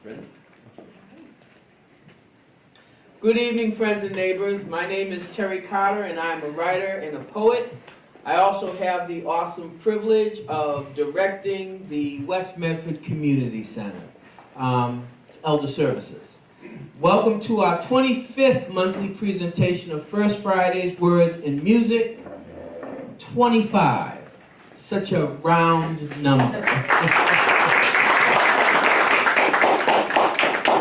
Ready? Good evening, friends and neighbors. My name is Terry Carter, and I'm a writer and a poet. I also have the awesome privilege of directing the West Medford Community Center, Elder Services. Welcome to our 25th monthly presentation of First Friday's Words and Music. 25. Such a round number.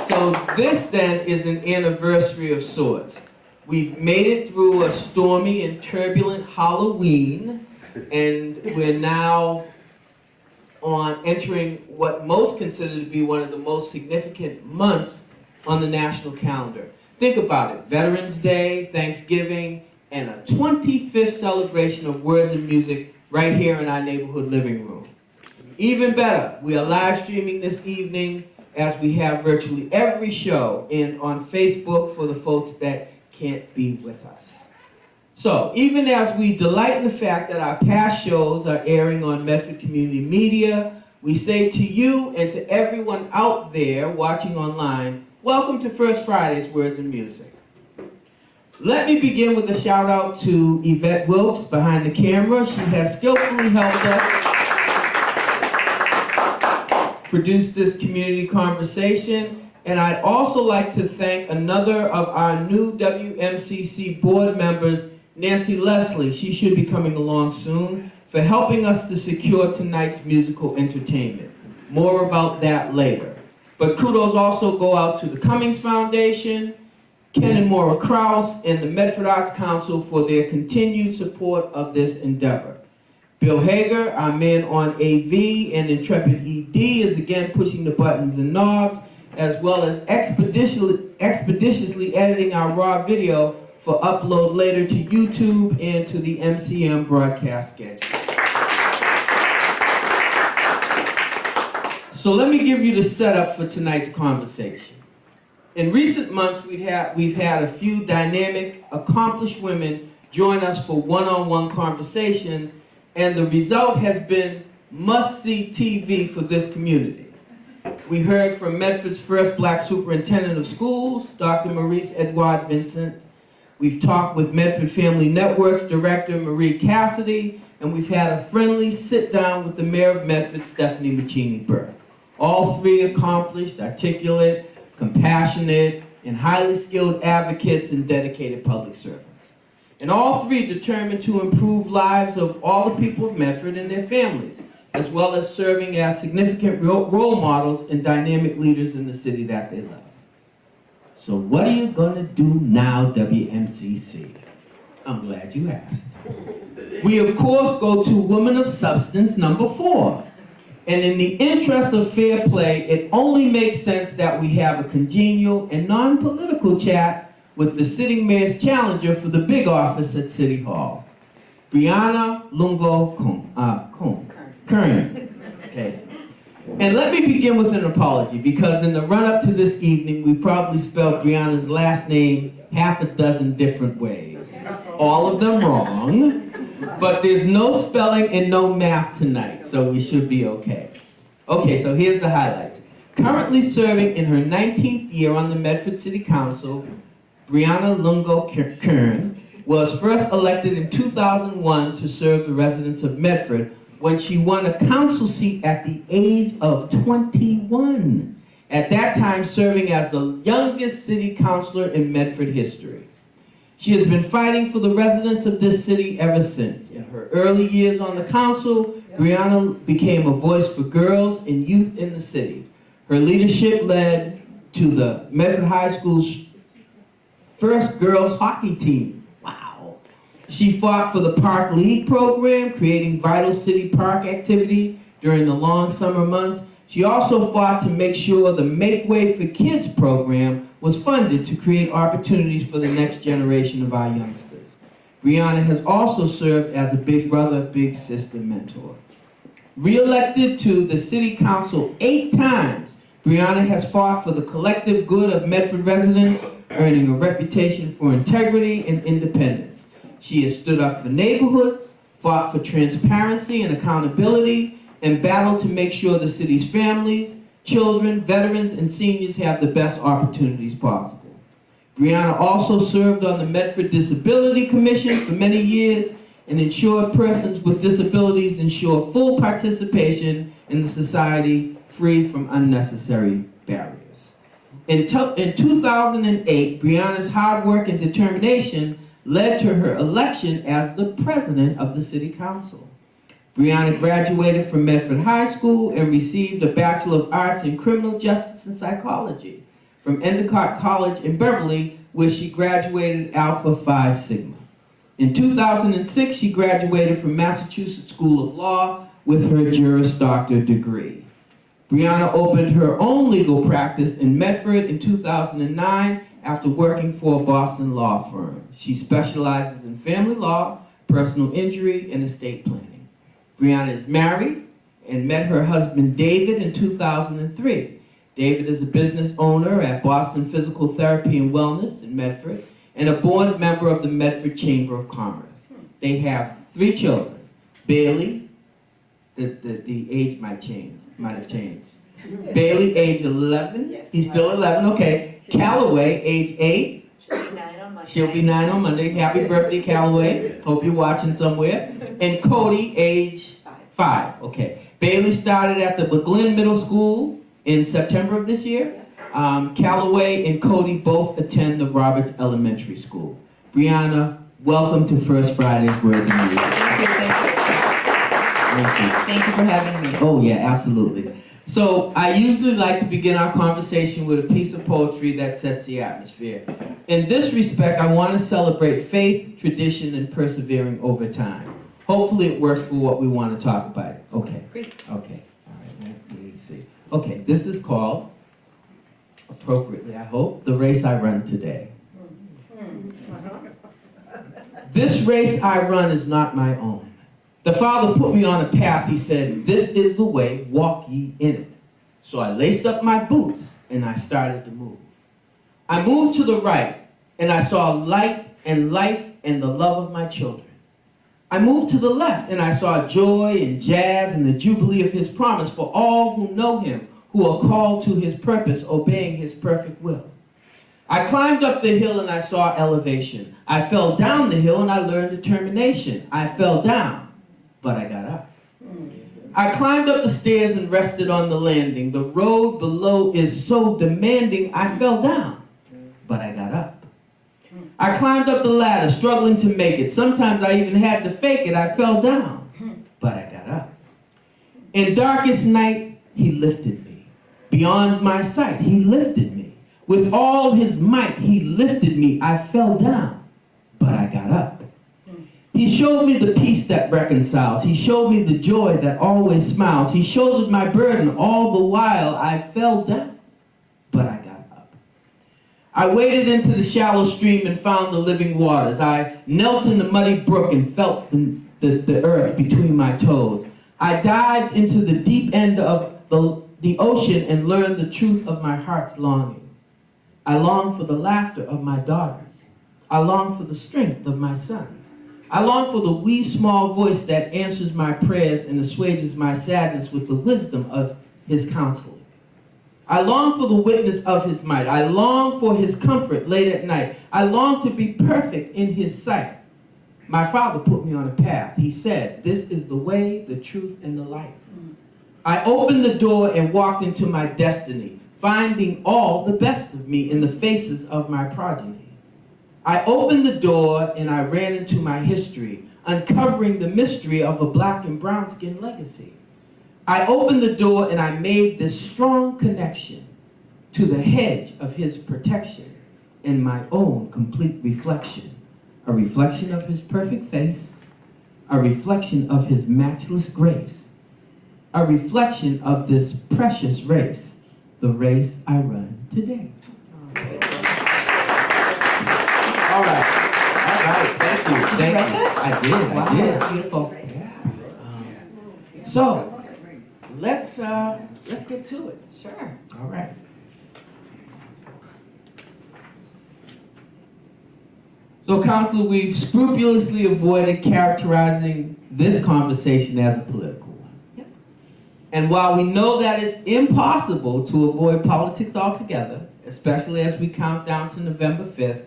So this then is an anniversary of sorts. We've made it through a stormy and turbulent Halloween, and we're now entering what most consider to be one of the most significant months on the national calendar. Think about it, Veterans Day, Thanksgiving, and a 25th celebration of Words and Music right here in our neighborhood living room. Even better, we are live streaming this evening as we have virtually every show on Facebook for the folks that can't be with us. So, even as we delight in the fact that our past shows are airing on Medford Community Media, we say to you and to everyone out there watching online, welcome to First Friday's Words and Music. Let me begin with a shout out to Yvette Wilkes behind the camera. She has skillfully helped us produce this community conversation. And I'd also like to thank another of our new WMCC board members, Nancy Leslie, she should be coming along soon, for helping us to secure tonight's musical entertainment. More about that later. But kudos also go out to the Cummings Foundation, Ken and Maura Krause, and the Medford Arts Council for their continued support of this endeavor. Bill Hager, our man on AV and Intrepid ED, is again pushing the buttons and knobs, as well as expeditiously editing our raw video for upload later to YouTube and to the MCM broadcast schedule. So let me give you the setup for tonight's conversation. In recent months, we've had a few dynamic, accomplished women join us for one-on-one conversations, and the result has been must-see TV for this community. We heard from Medford's first black superintendent of schools, Dr. Maurice Edouard Vincent. We've talked with Medford Family Network's director, Marie Cassidy, and we've had a friendly sit-down with the mayor of Medford, Stephanie Maccini-Burke. All three accomplished, articulate, compassionate, and highly skilled advocates and dedicated public servants. And all three determined to improve lives of all the people of Medford and their families, as well as serving as significant role models and dynamic leaders in the city that they love. So what are you going to do now, WMCC? I'm glad you asked. We, of course, go to Woman of Substance number 4. And in the interest of fair play, it only makes sense that we have a congenial and non-political chat with the sitting mayor's challenger for the big office at City Hall, Brianna Lungo-Koehn. Okay. And let me begin with an apology, because in the run-up to this evening, we probably spelled Brianna's last name half a dozen different ways. All of them wrong, but there's no spelling and no math tonight, so we should be okay. Okay, so here's the highlights. Currently serving in her 19th year on the Medford City Council, Brianna Lungo-Koehn was first elected in 2001 to serve the residents of Medford when she won a council seat at the age of 21. At that time, serving as the youngest city councilor in Medford history. She has been fighting for the residents of this city ever since. In her early years on the council, Brianna became a voice for girls and youth in the city. Her leadership led to the Medford High School's first girls hockey team. Wow. She fought for the Park League program, creating vital city park activity during the long summer months. She also fought to make sure the Make Way for Kids program was funded to create opportunities for the next generation of our youngsters. Brianna has also served as a big brother, big sister mentor. Re-elected to the City Council 8 times, Brianna has fought for the collective good of Medford residents, earning a reputation for integrity and independence. She has stood up for neighborhoods, fought for transparency and accountability, and battled to make sure the city's families, children, veterans, and seniors have the best opportunities possible. Brianna also served on the Medford Disability Commission for many years and ensured persons with disabilities ensure full participation in the society free from unnecessary barriers. In 2008, Brianna's hard work and determination led to her election as the president of the City Council. Brianna graduated from Medford High School and received a Bachelor of Arts in Criminal Justice and Psychology from Endicott College in Beverly, where she graduated Alpha Phi Sigma. In 2006, she graduated from Massachusetts School of Law with her Juris Doctor degree. Brianna opened her own legal practice in Medford in 2009 after working for a Boston law firm. She specializes in family law, personal injury, and estate planning. Brianna is married and met her husband David in 2003. David is a business owner at Boston Physical Therapy and Wellness in Medford and a board member of the Medford Chamber of Commerce. They have 3 children. Bailey, the age might have changed. Bailey, age 11. Yes. He's still 11, okay. Callaway, age 8. She'll be 9 on Monday. Happy birthday, Callaway. Hope you're watching somewhere. And Cody, age 5. Okay. Bailey started at the McGlynn Middle School in September of this year. Callaway and Cody both attend the Roberts Elementary School. Brianna, welcome to First Friday's Words and Music. Thank you for having me. Oh yeah, absolutely. So I usually like to begin our conversation with a piece of poetry that sets the atmosphere. In this respect, I want to celebrate faith, tradition, and persevering over time. Hopefully it works for what we want to talk about. Okay. Great. Okay. All right. Let me see. Okay. This is called, appropriately, I hope, The Race I Run Today. This race I run is not my own. The Father put me on a path. He said, this is the way, walk ye in it. So I laced up my boots and I started to move. I moved to the right and I saw light and life and the love of my children. I moved to the left and I saw joy and jazz and the jubilee of his promise for all who know him, who are called to his purpose, obeying his perfect will. I climbed up the hill and I saw elevation. I fell down the hill and I learned determination. I fell down, but I got up. I climbed up the stairs and rested on the landing. The road below is so demanding, I fell down, but I got up. I climbed up the ladder, struggling to make it. Sometimes I even had to fake it. I fell down, but I got up. In darkest night, he lifted me. Beyond my sight, he lifted me. With all his might, he lifted me. I fell down, but I got up. He showed me the peace that reconciles. He showed me the joy that always smiles. He shouldered my burden all the while. I fell down, but I got up. I waded into the shallow stream and found the living waters. I knelt in the muddy brook and felt the earth between my toes. I dived into the deep end of the ocean and learned the truth of my heart's longing. I long for the laughter of my daughters. I long for the strength of my sons. I long for the wee small voice that answers my prayers and assuages my sadness with the wisdom of his counsel. I long for the witness of his might. I long for his comfort late at night. I long to be perfect in his sight. My Father put me on a path. He said, this is the way, the truth, and the life. I opened the door and walked into my destiny, finding all the best of me in the faces of my progeny. I opened the door and I ran into my history, uncovering the mystery of a black and brown skin legacy. I opened the door and I made this strong connection to the hedge of his protection and my own complete reflection. A reflection of his perfect face, a reflection of his matchless grace, a reflection of this precious race, the race I run today. All right, thank you. I did. Wow, that's beautiful. Yeah. So, let's get to it. Sure. All right. So, Council, we've scrupulously avoided characterizing this conversation as a political one. Yep. And while we know that it's impossible to avoid politics altogether, especially as we count down to November 5th,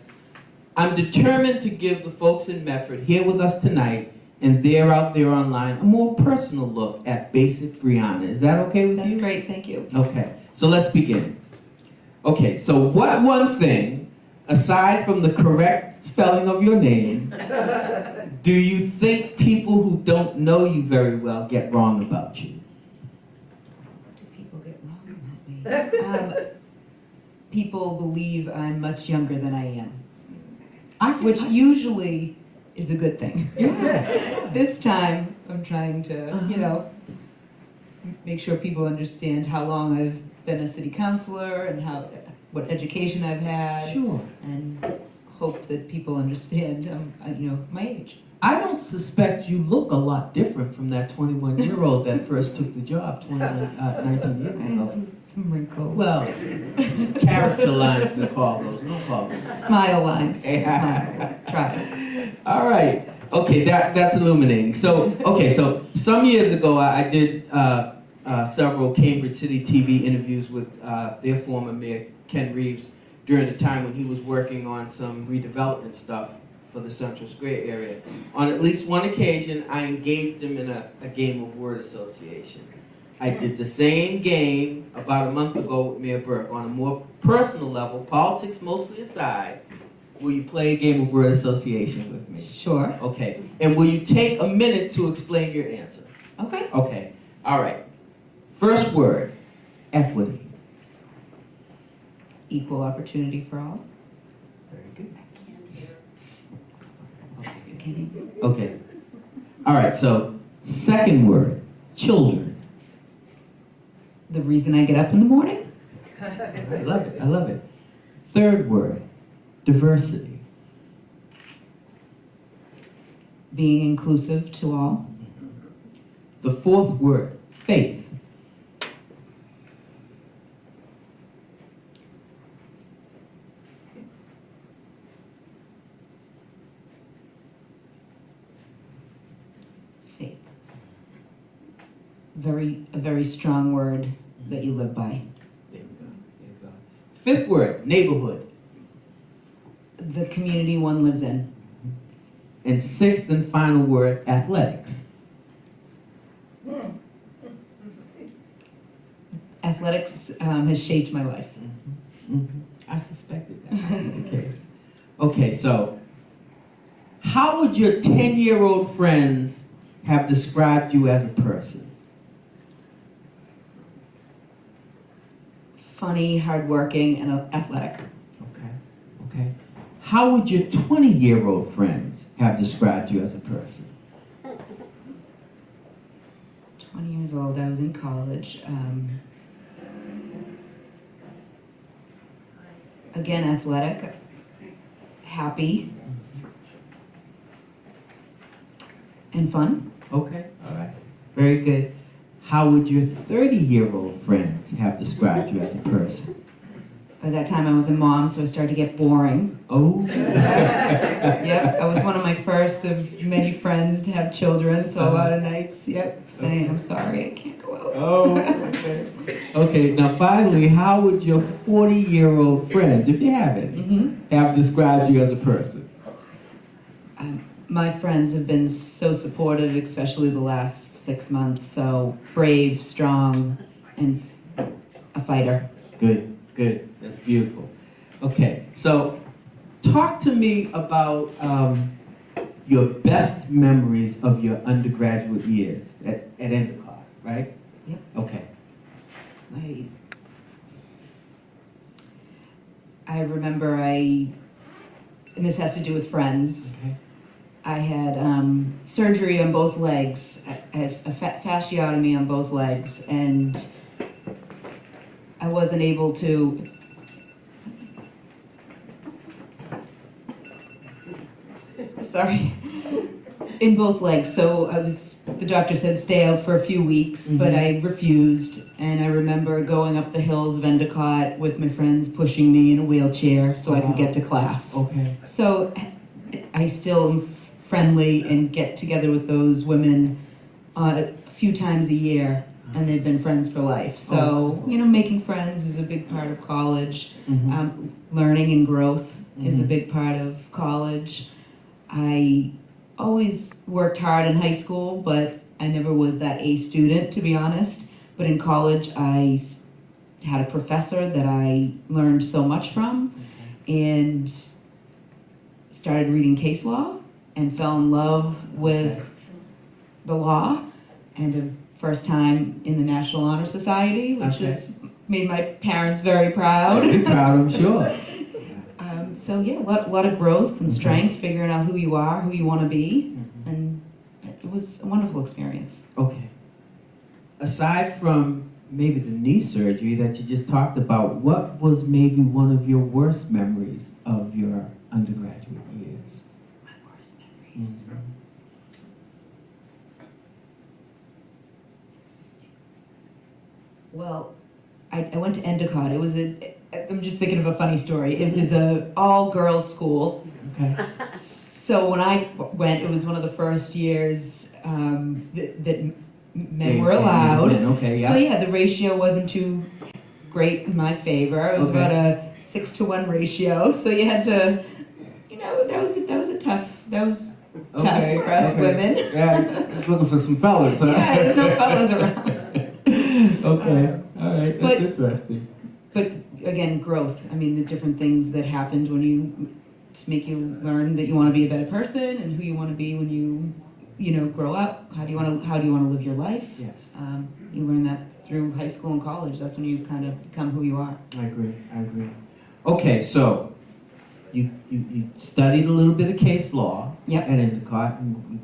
I'm determined to give the folks in Medford here with us tonight and they're out there online a more personal look at basic Brianna. Is that okay with you? That's great, thank you. Okay, so let's begin. Okay, so what one thing, aside from the correct spelling of your name, do you think people who don't know you very well get wrong about you? Do people get wrong about me? People believe I'm much younger than I am, which usually is a good thing. Yeah. This time, I'm trying to, make sure people understand how long I've been a city councilor and what education I've had. Sure. And hope that people understand, my age. I don't suspect you look a lot different from that 21-year-old that first took the job 19 years ago. Some wrinkles. Well, character lines we call those, we don't call those. Smile lines. Smile. Try it. All right. Okay, that's illuminating. So some years ago I did several Cambridge City TV interviews with their former mayor, Ken Reeves, during the time when he was working on some redevelopment stuff for the Central Square area. On at least one occasion, I engaged him in a game of word association. I did the same game about a month ago with Mayor Burke. On a more personal level, politics mostly aside, will you play a game of word association with me? Sure. Okay. And will you take a minute to explain your answer? Okay. Okay. All right. First word, equity. Equal opportunity for all. Very good. Kidding. Okay. All right, so second word, children. The reason I get up in the morning? I love it, I love it. Third word, diversity. Being inclusive to all. The fourth word, faith. Faith. A very strong word that you live by. There we go, there we go. Fifth word, neighborhood. The community one lives in. And sixth and final word, athletics. Athletics has shaped my life. I suspected that would be the case. Okay, so how would your 10-year-old friends have described you as a person? Funny, hardworking, and athletic. Okay. How would your 20-year-old friends have described you as a person? 20 years old, I was in college. Again, athletic, happy, and fun. Okay, all right. Very good. How would your 30-year-old friends have described you as a person? By that time, I was a mom, so it started to get boring. Oh. Yep, I was one of my first of many friends to have children, so a lot of nights, saying, I'm sorry, I can't go out. Oh, okay. Okay, now finally, how would your 40-year-old friends, if you have any, have described you as a person? My friends have been so supportive, especially the last 6 months, so brave, strong, and a fighter. Good. That's beautiful. Okay, so talk to me about your best memories of your undergraduate years at Endicott, right? Yep. Okay. I remember and this has to do with friends. Okay. I had surgery on both legs. I had a fasciotomy on both legs, and I wasn't able to. Sorry. In both legs. So the doctor said stay out for a few weeks, but I refused. And I remember going up the hills of Endicott with my friends pushing me in a wheelchair so I could get to class. Okay. So I still am friendly and get together with those women a few times a year. and they've been friends for life. So, making friends is a big part of college. Learning and growth is a big part of college. I always worked hard in high school, but I never was that A student, to be honest. But in college, I had a professor that I learned so much from, and started reading case law and fell in love with the law, and a first time in the National Honor Society, which has made my parents very proud. Very proud, I'm sure. So yeah, a lot of growth and strength, figuring out who you are, who you want to be, and it was a wonderful experience. Okay. Aside from maybe the knee surgery that you just talked about, what was maybe one of your worst memories of your undergraduate years? My worst memories. Well, I went to Endicott. It was I'm just thinking of a funny story. It was a all-girls school. Okay. So when I went, it was one of the first years that men were allowed. Okay, yeah. So yeah, the ratio wasn't too great in my favor. It was about a 6-to-1 ratio. So you had to, that was tough for us women. Yeah, just looking for some fellas. Huh? Yeah, there's no fellas around. Okay, all right, that's interesting. But again, growth. I mean, the different things that happened to make you learn that you want to be a better person and who you want to be when you grow up. How do you want to live your life? Yes. You learn that through high school and college. That's when you kind of become who you are. I agree. Okay, so you studied a little bit of case law at Endicott, and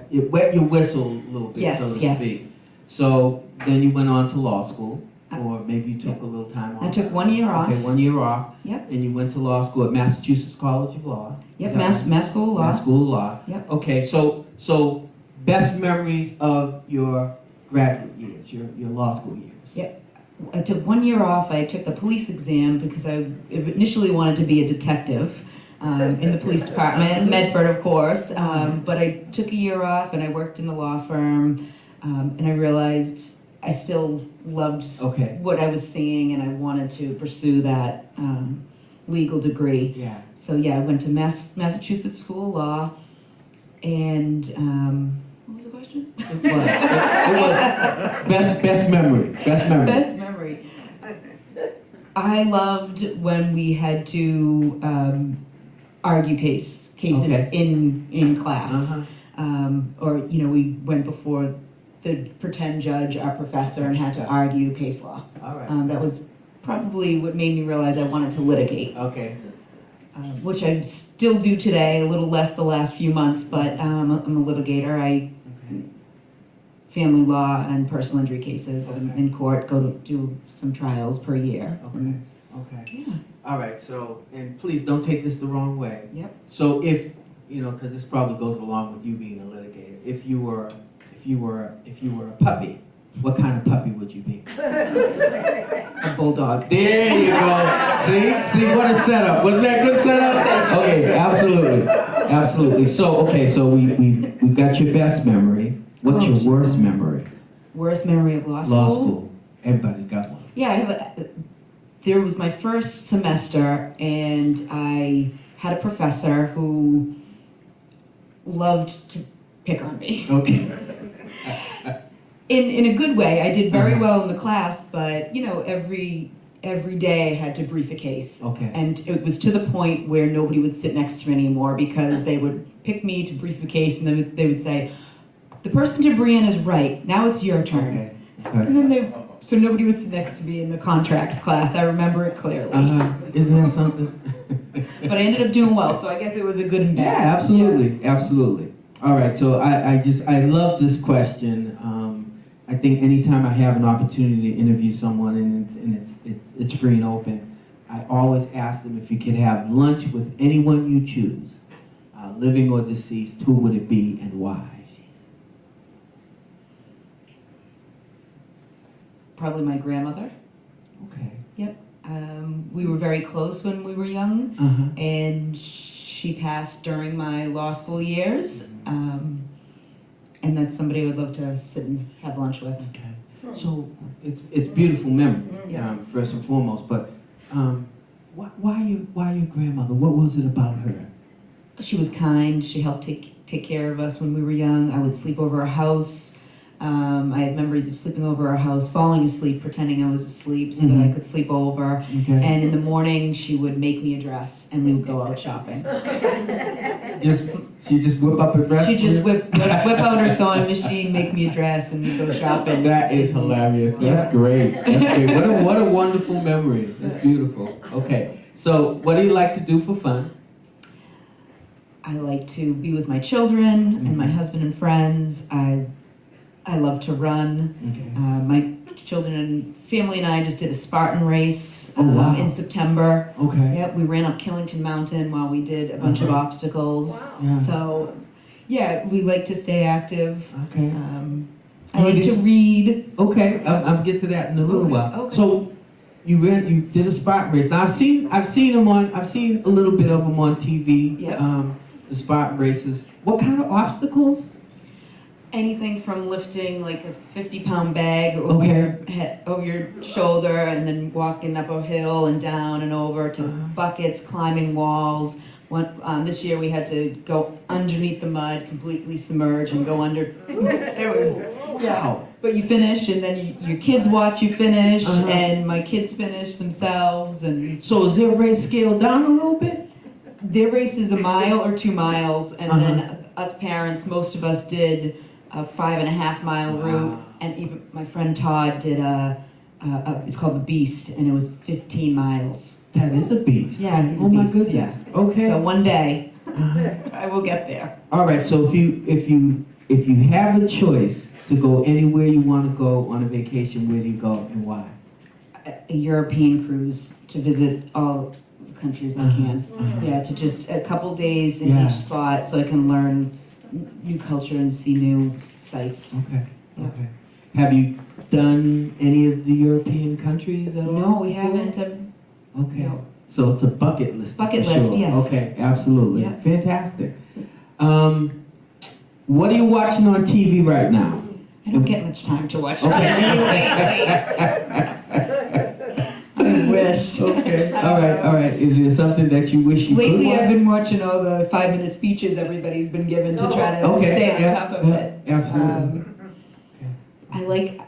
you wet your whistle a little bit, so to speak. So then you went on to law school, or maybe you took a little time off. I took 1 year off. Okay, 1 year off. Yep. And you went to law school at Massachusetts College of Law. Yep, Mass School of Law. Mass School of Law. Yep. Okay, so best memories of your graduate years, your law school years. Yep. I took 1 year off. I took the police exam because I initially wanted to be a detective in the police department, in Medford, of course. But I took a year off and I worked in the law firm, and I realized I still loved what I was seeing, and I wanted to pursue that legal degree. Yeah. So yeah, I went to Massachusetts School of Law, and what was the question? It was best memory. Best memory. I loved when we had to argue cases in class, or we went before the pretend judge, our professor, and had to argue case law. All right. That was probably what made me realize I wanted to litigate. Okay. Which I still do today, a little less the last few months, but I'm a litigator. Family law and personal injury cases. I'm in court, go to do some trials per year. Okay. Yeah. All right. So, and please don't take this the wrong way. Yep. So if because this probably goes along with you being a litigator. If you were a puppy, what kind of puppy would you be? A bulldog. There you go. See what a setup. Wasn't that a good setup? Okay, absolutely. So we've got your best memory. What's your worst memory? Worst memory of law school? Law school. Everybody's got one. Yeah, there was my first semester, and I had a professor who loved to pick on me. Okay. In a good way. I did very well in the class, but every day I had to brief a case. Okay. And it was to the point where nobody would sit next to me anymore because they would pick me to brief a case, and then they would say, "The person to Brienne is right. Now it's your turn." Okay. And then so nobody would sit next to me in the contracts class. I remember it clearly. Isn't that something? But I ended up doing well, so I guess it was a good and bad. Yeah, absolutely. All right, so I love this question. I think anytime I have an opportunity to interview someone and it's free and open, I always ask them if you could have lunch with anyone you choose, living or deceased, who would it be and why? Probably my grandmother. Okay. Yep. We were very close when we were young, and she passed during my law school years. and that's somebody I would love to sit and have lunch with. Okay. So it's beautiful memory, Yeah. first and foremost. But why your grandmother? What was it about her? She was kind. She helped take care of us when we were young. I would sleep over her house. I have memories of sleeping over her house, falling asleep, pretending I was asleep so that I could sleep over. Okay. And in the morning, she would make me a dress, and we would go out shopping. She just whip up a dress. She'd for just you? whip out her sewing machine, make me a dress, and we'd go shopping. That is hilarious. That's great. That's great. What a wonderful memory. That's beautiful. Okay. So what do you like to do for fun? I like to be with my children and my husband and friends. I love to run. Okay. My children and family and I just did a Spartan race Oh, wow. in September. Okay. Yep, we ran up Killington Mountain while we did a bunch of obstacles. Yeah. So, yeah, we like to stay active. Okay. I like to read. Okay. I'll get to that in a little while. Okay. So you did a Spartan race. Now I've seen a little bit of them on TV. Yep. The Spartan races. What kind of obstacles? Anything from lifting like a 50-pound bag over Okay. your head, over your shoulder, and then walking up a hill and down and over to buckets, climbing walls. This year we had to go underneath the mud, completely submerge, and go under. It was Wow. But you finish, and then your kids watch you finish, Uh-huh. and my kids finish themselves, and So is their race scaled down a little bit? their race is a mile or 2 miles, and Uh-huh. then us parents, most of us did a 5.5-mile Wow. route, and even my friend Todd did it's called the Beast, and it was 15 miles. That is a beast. Yeah, he's a Oh my beast. goodness. Yeah. Okay. So one day Uh-huh. I will get there. All right. So if you have a choice to go anywhere you want to go on a vacation, where do you go and why? A European cruise to visit all the countries I can. Yeah, to just a couple days in Yeah. each spot so I can learn new culture and see new sights. Okay. Yeah. Okay. Have you done any of the European countries at all? No, we haven't. Okay. No. So it's a bucket list. Bucket for list, sure. yes. Okay, absolutely. Yeah. Fantastic. What are you watching on TV right now? I don't get much time to watch Okay. I wish. Okay. All right. Is there something that you wish you Lately, could I've watch? been watching all the 5-minute speeches everybody's been given to try to Okay, stay on yeah, top of yeah, it. absolutely. I like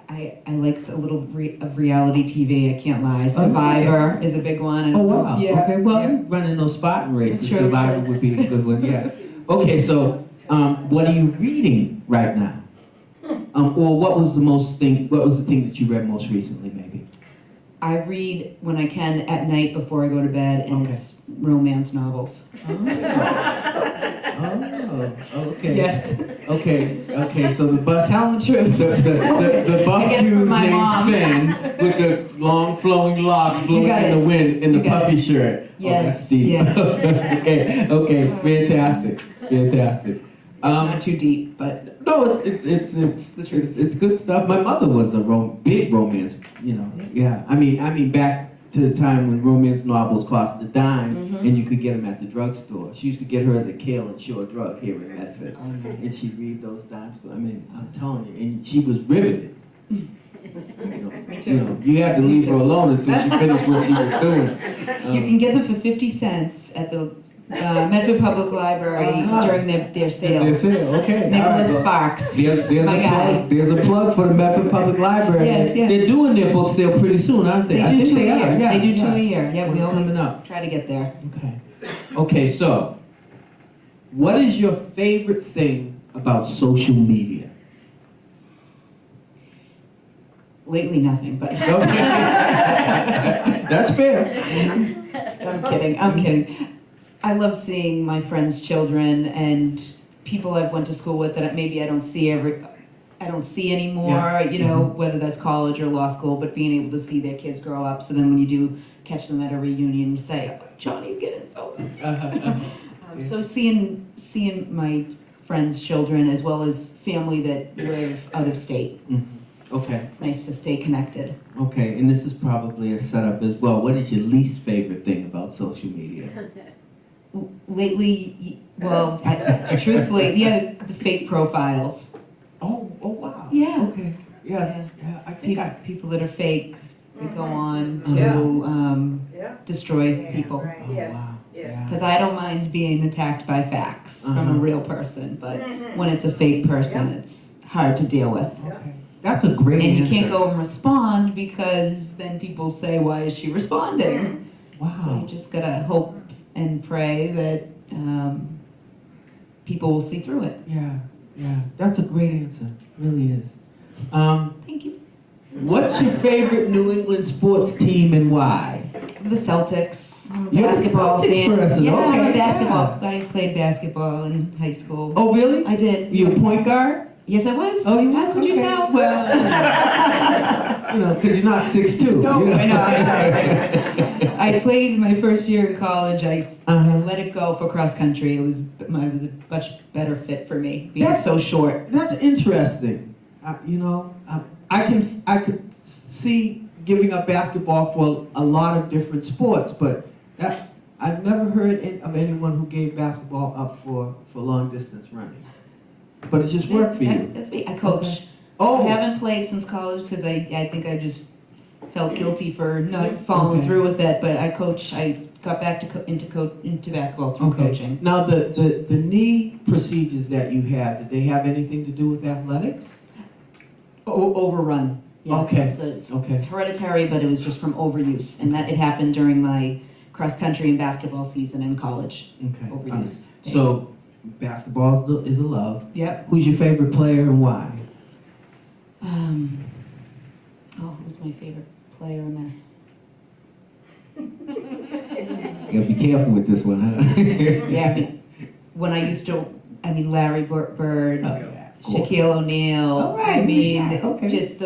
a little of reality TV. I can't lie. Survivor is a big one. And, Oh wow. Yeah. Okay. Well, yeah. running those Spartan races, True, Survivor true. would be a good one. Yeah. Okay. So, what are you reading right now? Or what was the thing that you read most recently, maybe? I read when I can at night before I go to bed, and Okay. it's romance novels. Oh, okay. Yes. Okay, so the bus, Tell the truth. the buff I get it dude from my named mom. Sven with the long flowing locks blowing got in the it. wind in the You got puffy shirt. Oh, Yes, that's deep. yes. okay, fantastic. It's not too deep, but No, it's the truth. It's good stuff. My mother was a big romance, Yeah, I mean back to the time when romance novels cost a dime and you could get them at the drugstore. She used to get hers at Kale and Shore Drug here in Medford, Oh, nice. and she'd read those dimes. I mean, I'm telling you, and she was riveted. Me too. You had to leave her alone until she finished what she was doing. You can get them for 50 cents at the Medford Public Library during their sales. Okay. Nicholas All right. Sparks, There's my a guy. plug. There's a plug for the Medford Public Library. Yes, yes. They're doing their book sale pretty soon, aren't they? They I do think 2 a are. year. Yeah, They do 2 yeah. a year. Yeah, we What's always coming up? try to get there. Okay, so what is your favorite thing about social media? Lately, nothing, but Okay. That's fair. I'm kidding. I love seeing my friends' children and people I've went to school with that maybe I don't see anymore, Yeah. whether that's college or law school, but being able to see their kids grow up. So then when you do catch them at a reunion, you say, Johnny's getting so. So seeing my friends' children as well as family that live out of state, Okay, it's nice to stay connected. okay, and this is probably a setup as well. What is your least favorite thing about social media? Lately, well, truthfully, the fake profiles. Yeah. Okay. Yeah. Yeah. I think I. People that are fake, that go on Yeah. to Yeah. destroy people. Right. Oh, Yes. wow. Yeah. Because I don't mind being attacked by facts from a Uh-huh. real person, but when it's a fake person, it's hard to deal with. Okay. That's a great And you answer. can't go and respond because then people say, why is she responding? Wow. So you just gotta hope and pray that people will see through it. Yeah. Yeah. That's a great answer. Really is. Thank you. What's your favorite New England sports team and why? The Celtics. I'm a You're a basketball Celtics fan. person, Yeah, I'm okay, a basketball. I played basketball in high school. Oh, really? I did. You a point guard? Yes, I was. Oh, you How could you okay. tell? Well, you know, because you're not 6'2". No, you know? I know. I played my first year in college. I Uh-huh. let it go for cross country. It was a much better fit for me, being That's- so short. That's interesting. I could see giving up basketball for a lot of different sports, but I've never heard of anyone who gave basketball up for long distance running. But it just worked for you. That's me. I coach. Okay. Oh, I haven't played since college because I think I just felt guilty for not following Okay. through with it. But I coach. I got back to into basketball through okay. coaching. Now the knee procedures that you had, did they have anything to do with athletics? Overrun. Yeah. Okay. So it's Okay. hereditary, but it was just from overuse, and that it happened during my cross country and basketball season in college. Okay. All right. Overuse. So basketball is a love. Yep. Who's your favorite player and why? Who's my favorite player in there? You gotta be careful with this one, huh? Yeah, when I used to, Larry Bird, Oh, yeah, of course. Shaquille O'Neal. All right, I mean, Shaq, okay. just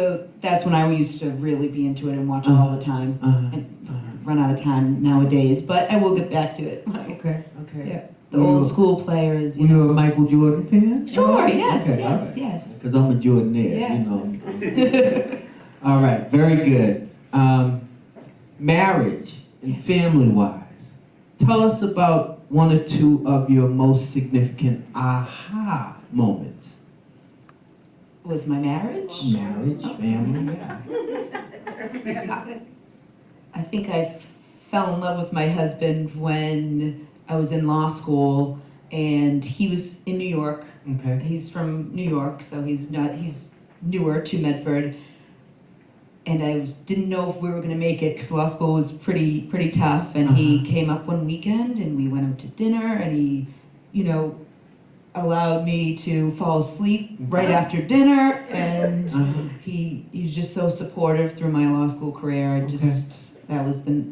that's when I used to really be into it and watch it all the time. Uh-huh. Run out of time nowadays, but I will get back to it. Okay, okay. Yeah, the old school players. Were you a Michael Jordan fan? Sure, yes, Okay, yes, all right. yes. Because I'm a Jordaneer, Yeah. you know. All right, very good. Marriage and Yes. family-wise, tell us about one or two of your most significant aha moments. With my marriage, Marriage, family, yeah. I think I fell in love with my husband when I was in law school, and he was in New York. Okay. He's from New York, so he's newer to Medford. And I didn't know if we were going to make it because law school was pretty tough. And he came up one weekend, and we went out to dinner, and he, allowed me to fall asleep right after dinner. And he's just so supportive through my law school career. That was the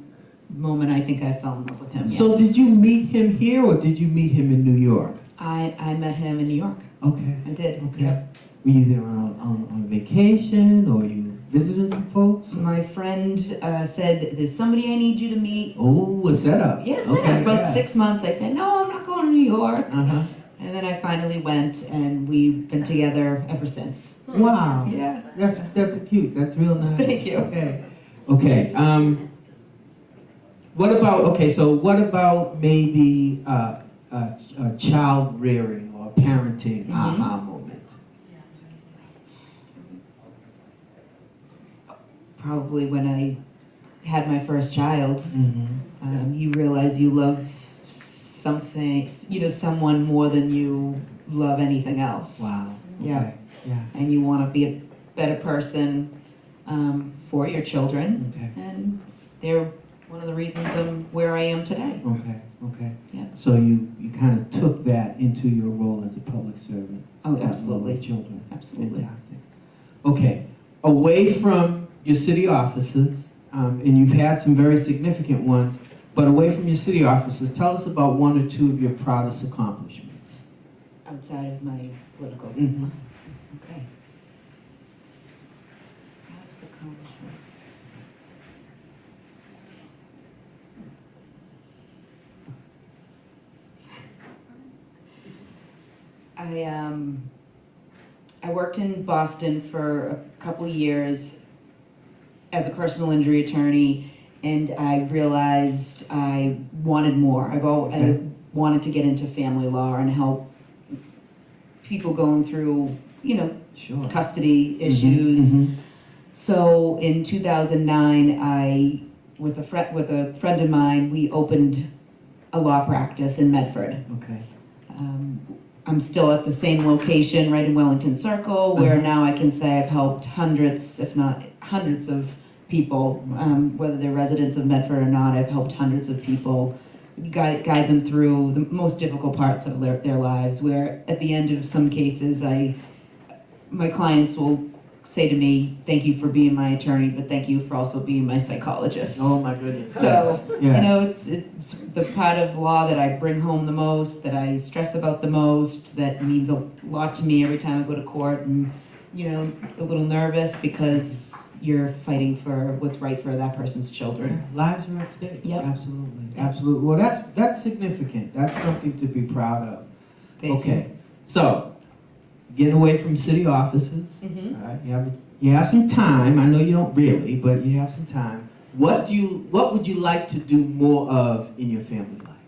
moment I think I fell in love with him. So yes. did you meet him here or did you meet him in New York? I met him in New York. Okay. I did. Okay. Yep. Were you there on vacation or you visiting some folks? My friend said, "There's somebody I need you to meet." Oh, a setup. Yes, Okay, about yeah. 6 months. I said, "No, I'm not going to New York." Uh-huh. And then I finally went, and we've been together ever since. Wow. Yeah. That's cute. That's real nice. Thank you. Okay. Okay. What about maybe child rearing or parenting aha moment? Probably when I had my first child, Mm-hmm. you realize you love someone more than you love anything else. Wow. Yeah. Okay. Yeah. And you want to be a better person for your children. Okay. And they're one of the reasons I'm where I am today. Okay. Okay. Yeah. So you kind of took that into your role as a public servant. Oh, absolutely. With children. Absolutely. Fantastic. Okay. Away from your city offices, and you've had some very significant ones, but away from your city offices, tell us about one or two of your proudest accomplishments. Outside of my political. Mhm. Okay. Proudest accomplishments. I worked in Boston for a couple of years as a personal injury attorney, and I realized I wanted more. I wanted to get into family law and help people going through, Sure. custody issues. Mhm. So in 2009, with a friend of mine, we opened a law practice in Medford. Okay. I'm still at the same location right in Wellington Circle, where Uh-huh. now I can say I've helped hundreds, if not hundreds of people, whether they're residents of Medford or not. I've helped hundreds of people, guide them through the most difficult parts of their lives, where at the end of some cases, my clients will say to me, thank you for being my attorney, but thank you for also being my psychologist. Oh my goodness. So, Yes. Yeah. you know, it's the part of law that I bring home the most, that I stress about the most, that means a lot to me every time I go to court, and, you know, a little nervous because you're fighting for what's right for that person's children. Lives are at stake. Yep. Absolutely. Yep. Absolutely. Well, that's significant. That's something to be proud of. Thank Okay. So, getting away from city offices. you. Mm-hmm. All right, you have some time. I know you don't really, but you have some time. What would you like to do more of in your family life?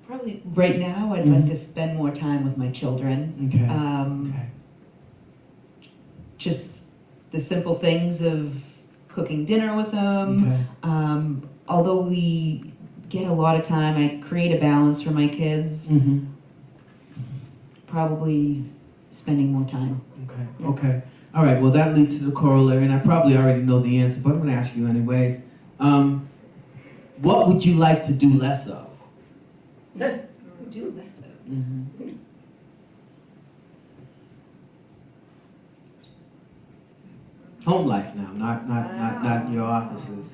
Probably right now, I'd like to spend more time with my children. Okay. Okay. Just the simple things of cooking dinner with them. Okay. Although we get a lot of time, I create a balance for my kids. Mm-hmm. Probably spending more time. Okay. Yeah. Okay. All right. Well, that leads to the corollary, and I probably already know the answer, but I'm going to ask you anyways. What would you like to do less of? Do less of. Mm-hmm. Home life now, not your offices.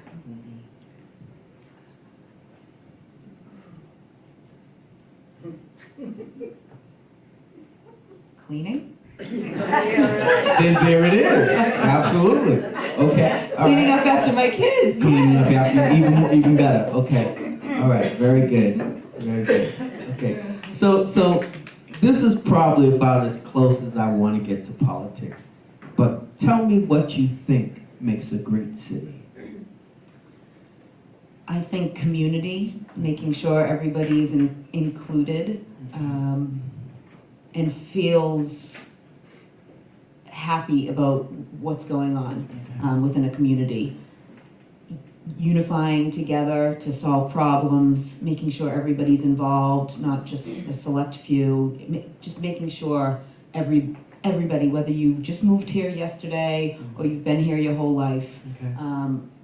Cleaning. Then there it is. Absolutely. Okay. All Cleaning right. up after my kids. Cleaning up yes. after even better. Okay. All right. Very good. Very good. Okay. So this is probably about as close as I want to get to politics. But tell me what you think makes a great city. I think community, making sure everybody is included, and feels happy about what's going on within a community. Unifying together to solve problems, making sure everybody's involved, not just a select few, just making sure everybody, whether you just moved here yesterday or you've been here your whole life, Okay.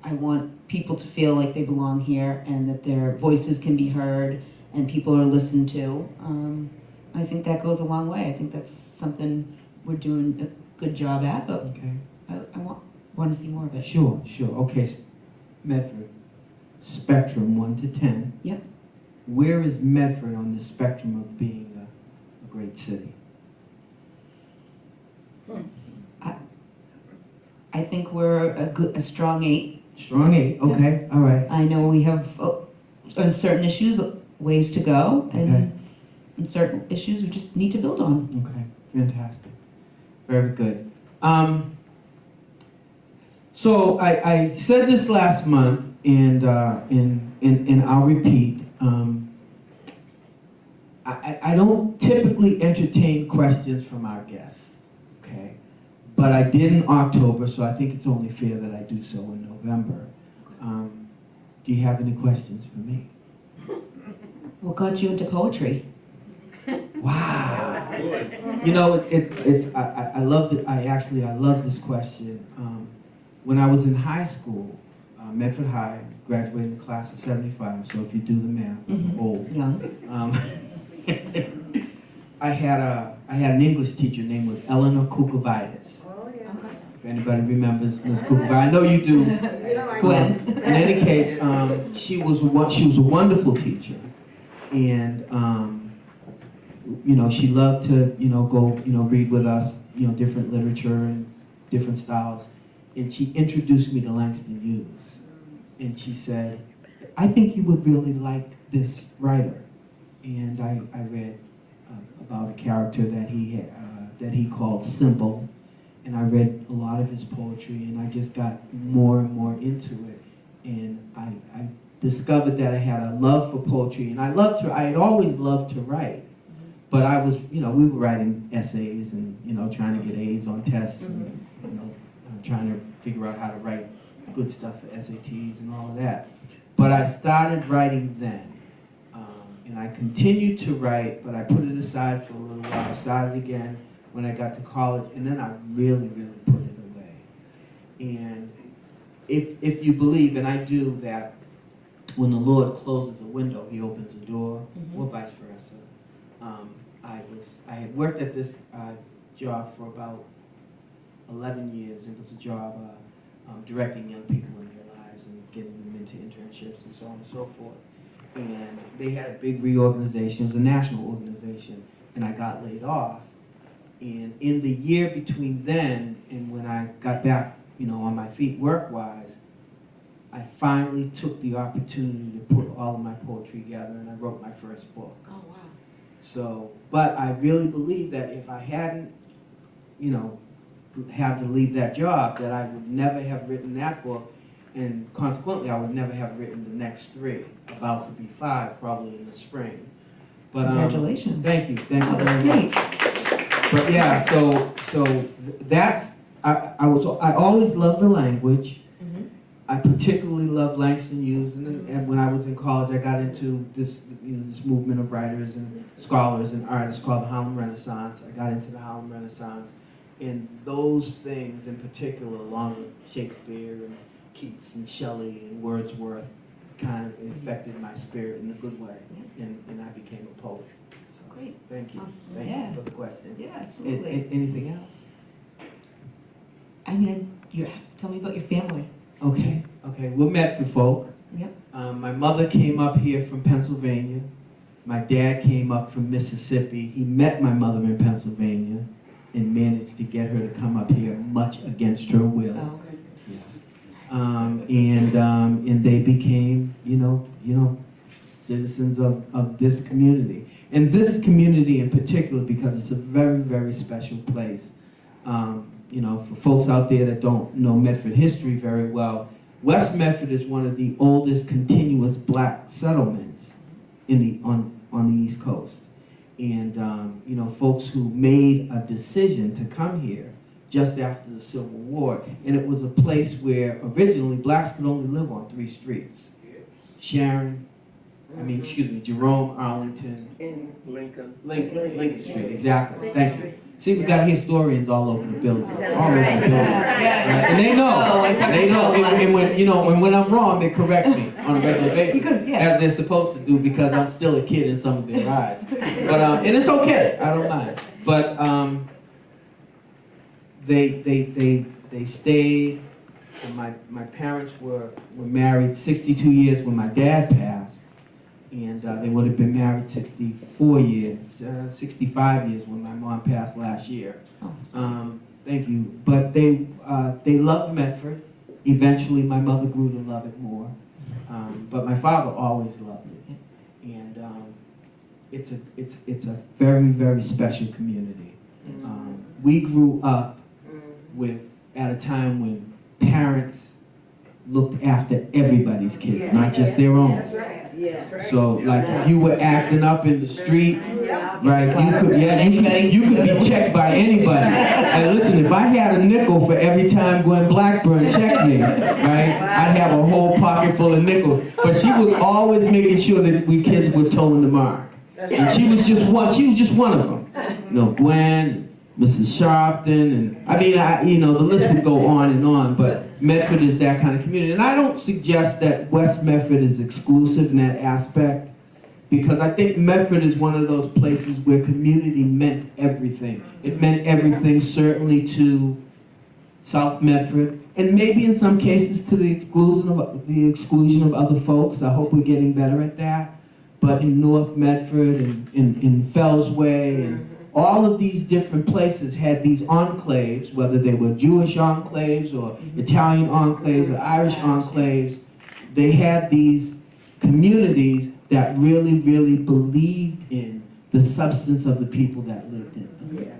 I want people to feel like they belong here and that their voices can be heard and people are listened to. I think that goes a long way. I think that's something we're doing a good job at, but Okay. I want to see more of it. Sure. Okay. Medford, spectrum 1 to 10. Yep. Where is Medford on the spectrum of being a great city? I think we're a strong 8. Strong 8. Okay. All right. I know we have, on certain issues, ways to go, and Okay. in certain issues we just need to build on. Okay, fantastic. Very good. So I said this last month, and I'll repeat. I don't typically entertain questions from our guests, okay? But I did in October, so I think it's only fair that I do so in November. Do you have any questions for me? What got you into poetry? Wow. You know, I love it. I love this question. When I was in high school, Medford High, graduated in the class of 75, so if you do the math, I'm old. Young. I had an English teacher named was Eleanor Kukovitis. Oh, yeah. If anybody remembers Ms. Kukovitis, I know you do. Gwen. In any case, she was a wonderful teacher, and you know, she loved to go read with us different literature and different styles, and she introduced me to Langston Hughes, and she said, "I think you would really like this writer," and I read about a character that he called Simple, and I read a lot of his poetry, and I just got more and more into it, and I discovered that I had a love for poetry, and I had always loved to write, But I was, we were writing essays and, trying to get A's on tests and, trying to figure out how to write good stuff for SATs and all of that. But I started writing then. And I continued to write, but I put it aside for a little while. I started again when I got to college, and then I really, really put it away. And if you believe, and I do, that when the Lord closes a window, He opens a door, or vice versa. I had worked at this job for about 11 years. It was a job directing young people in their lives and getting them into internships and so on and so forth. And they had a big reorganization. It was a national organization, and I got laid off. And in the year between then and when I got back, on my feet work-wise, I finally took the opportunity to put all of my poetry together, and I wrote my first book. Oh, wow. So, but I really believe that if I hadn't, had to leave that job, that I would never have written that book, and consequently, I would never have written the next 3, about to be 5, probably in the spring. But Congratulations. thank you Oh, very that's much. great. But yeah, so that's I always loved the language. I particularly loved Langston Hughes, and when I was in college, I got into this this movement of writers and scholars and artists called the Harlem Renaissance. I got into the Harlem Renaissance, and those things in particular, along with Shakespeare and Keats and Shelley and Wordsworth, kind of infected my spirit in a good way, and I became a poet. So, Great. thank you. Thank Yeah. you for the question. Yeah, absolutely. Anything else? I mean, tell me about your family. Okay. We're Medford folk. Yep. My mother came up here from Pennsylvania. My dad came up from Mississippi. He met my mother in Pennsylvania and managed to get her to come up here, much against her will. Oh. And they became, citizens of this community. And this community in particular, because it's a very, very special place. For folks out there that don't know Medford history very well, West Medford is one of the oldest continuous black settlements on the East Coast. And, folks who made a decision to come here just after the Civil War. And it was a place where originally blacks could only live on 3 streets. Jerome, Arlington, In Lincoln. Lincoln Street, exactly. Thank you. See, we got historians all over the building, all over the building. Yeah. And they know, Oh, I talked to they know, Joe and once. when I'm wrong, they correct me on a regular basis, Good, yeah. as they're supposed to do, because I'm still a kid in some of their lives. But and it's okay, I don't mind. But they stayed. And my parents were married 62 years when my dad passed, and they would have been married 65 years when my mom passed last year. Thank you. But they loved Medford. Eventually, my mother grew to love it more, but my father always loved it, and it's a very, very special community. We grew up at a time when parents looked after everybody's kids, not just their own. So, like, if you were acting up in the street, right, you could be checked by anybody. And listen, if I had a nickel for every time Gwen Blackburn checked me, right, I'd have a whole pocket full of nickels. But she was always making sure that we kids were toeing the mark. And she was just one of them. Gwen, Mrs. Sharpton, and the list would go on and on, but Medford is that kind of community. And I don't suggest that West Medford is exclusive in that aspect, because I think Medford is one of those places where community meant everything. It meant everything, certainly to South Medford, and maybe in some cases to the exclusion of other folks. I hope we're getting better at that. But in North Medford and in Fells Way and all of these different places had these enclaves, whether they were Jewish enclaves or Italian enclaves or Irish enclaves. They had these communities that really, really believed in the substance of the people that lived in them. Yes.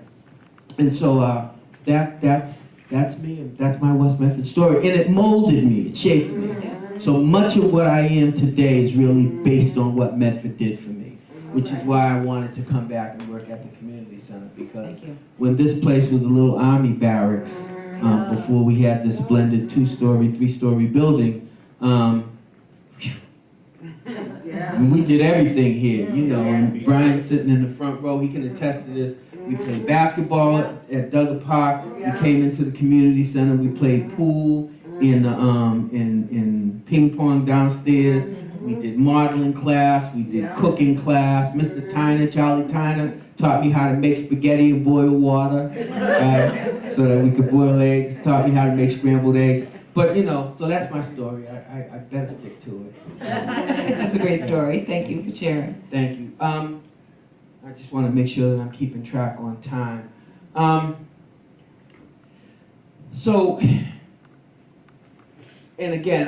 And so that's me, and that's my West Medford story. And it molded me, it shaped me. So much of what I am today is really based on what Medford did for me. which is why I wanted to come back and work at the community center, because Thank you. when this place was a little army barracks, before we had this splendid 2-story, 3-story building, we did everything here, you know. And Brian's sitting in the front row, he can attest to this. We played basketball at Duggar Park. We came into the community center. We played pool in ping pong downstairs. We did modeling class. We did cooking class. Mr. Tyner, Charlie Tyner, taught me how to make spaghetti and boil water, so that we could boil eggs. Taught me how to make scrambled eggs. But you know, so that's my story. I better stick to it. That's a great story. Thank you for sharing. Thank you. I just want to make sure that I'm keeping track on time. So, and again,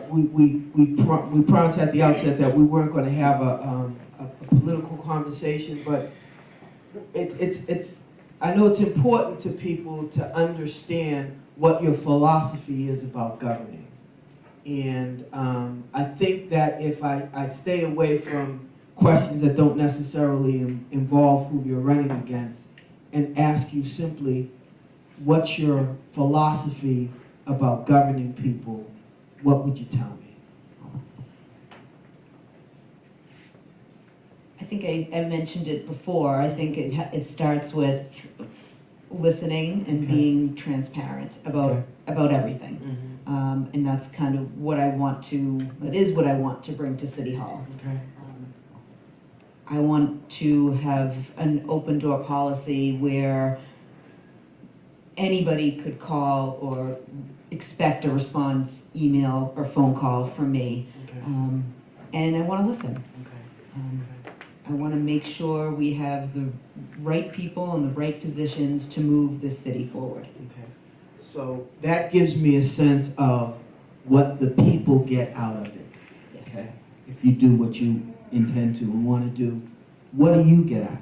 we promised at the outset that we weren't going to have a political conversation, but it's I know it's important to people to understand what your philosophy is about governing. And I think that if I stay away from questions that don't necessarily involve who you're running against and ask you simply, what's your philosophy about governing people, what would you tell me? I think I mentioned it before. I think it starts with listening and being transparent about everything. Mm-hmm. And that's kind of what I want to bring to City Hall. Okay. I want to have an open door policy where anybody could call or expect a response, email or phone call from me. Okay. And I want to listen. Okay. I want to make sure we have the right people in the right positions to move this city forward. Okay. So that gives me a sense of what the people get out of it. Yes. Okay. If you do what you intend to and want to do, what do you get out of it?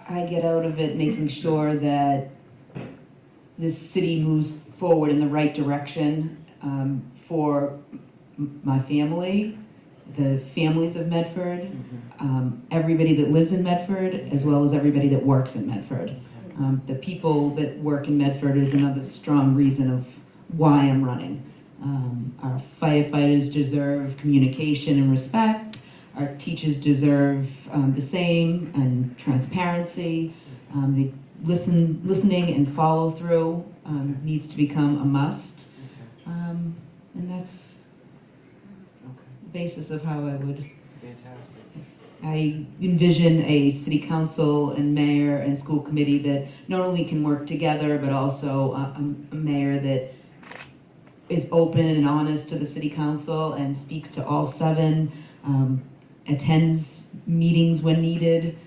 I get out of it making sure that this city moves forward in the right direction for my family, the families of Medford, everybody that lives in Medford, as well as everybody that works in Medford. The people that work in Medford is another strong reason of why I'm running. Our firefighters deserve communication and respect. Our teachers deserve the same, and transparency. The listening and follow through needs to become a must. And that's the basis of how I would. Fantastic. I envision a city council and mayor and school committee that not only can work together, but also a mayor that is open and honest to the city council and speaks to all 7, attends meetings when needed.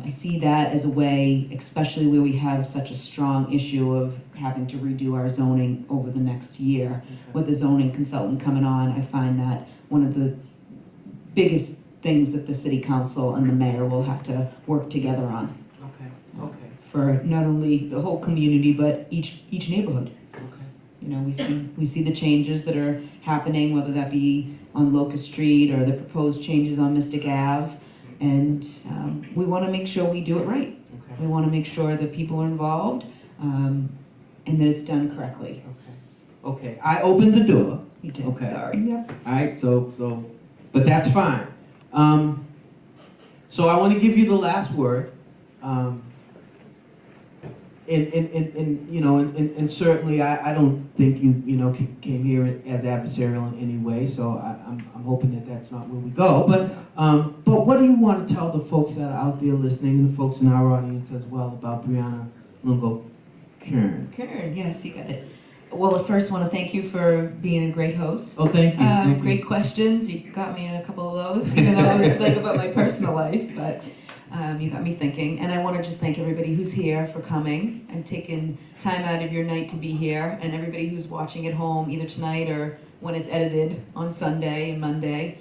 I see that as a way, especially where we have such a strong issue of having to redo our zoning over the next year. With the zoning consultant coming on, I find that one of the biggest things that the city council and the mayor will have to work together on. Okay. For not only the whole community, but each neighborhood. Okay. You know, we see the changes that are happening, whether that be on Locust Street or the proposed changes on Mystic Ave, and we want to make sure we do it right. Okay. We want to make sure that people are involved and that it's done correctly. Okay. I opened the door. You did. Okay. Sorry. Yep. All right. So, but that's fine. So I want to give you the last word. And certainly I don't think you came here as adversarial in any way. So I'm hoping that that's not where we go. But what do you want to tell the folks that are out there listening, and the folks in our audience as well, about Brianna Lungo-Koehn? Koehn, yes, you got it. Well, I first want to thank you for being a great host. Oh, thank you. Thank great you. questions. You got me in a couple of those, even though it was like about my personal life, but you got me thinking. And I want to just thank everybody who's here for coming and taking time out of your night to be here, and everybody who's watching at home, either tonight or when it's edited on Sunday and Monday.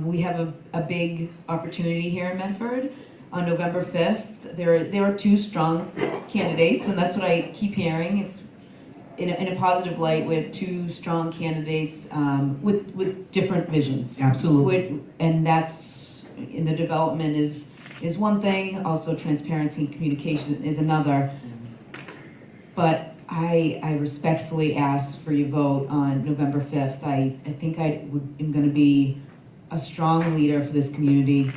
We have a big opportunity here in Medford. On November 5th, there are 2 strong candidates, and that's what I keep hearing. in a positive light. We have two strong candidates with different visions. Absolutely. And that's, in the development is one thing, also transparency and communication is another. But I respectfully ask for your vote on November 5th. I think am going to be a strong leader for this community.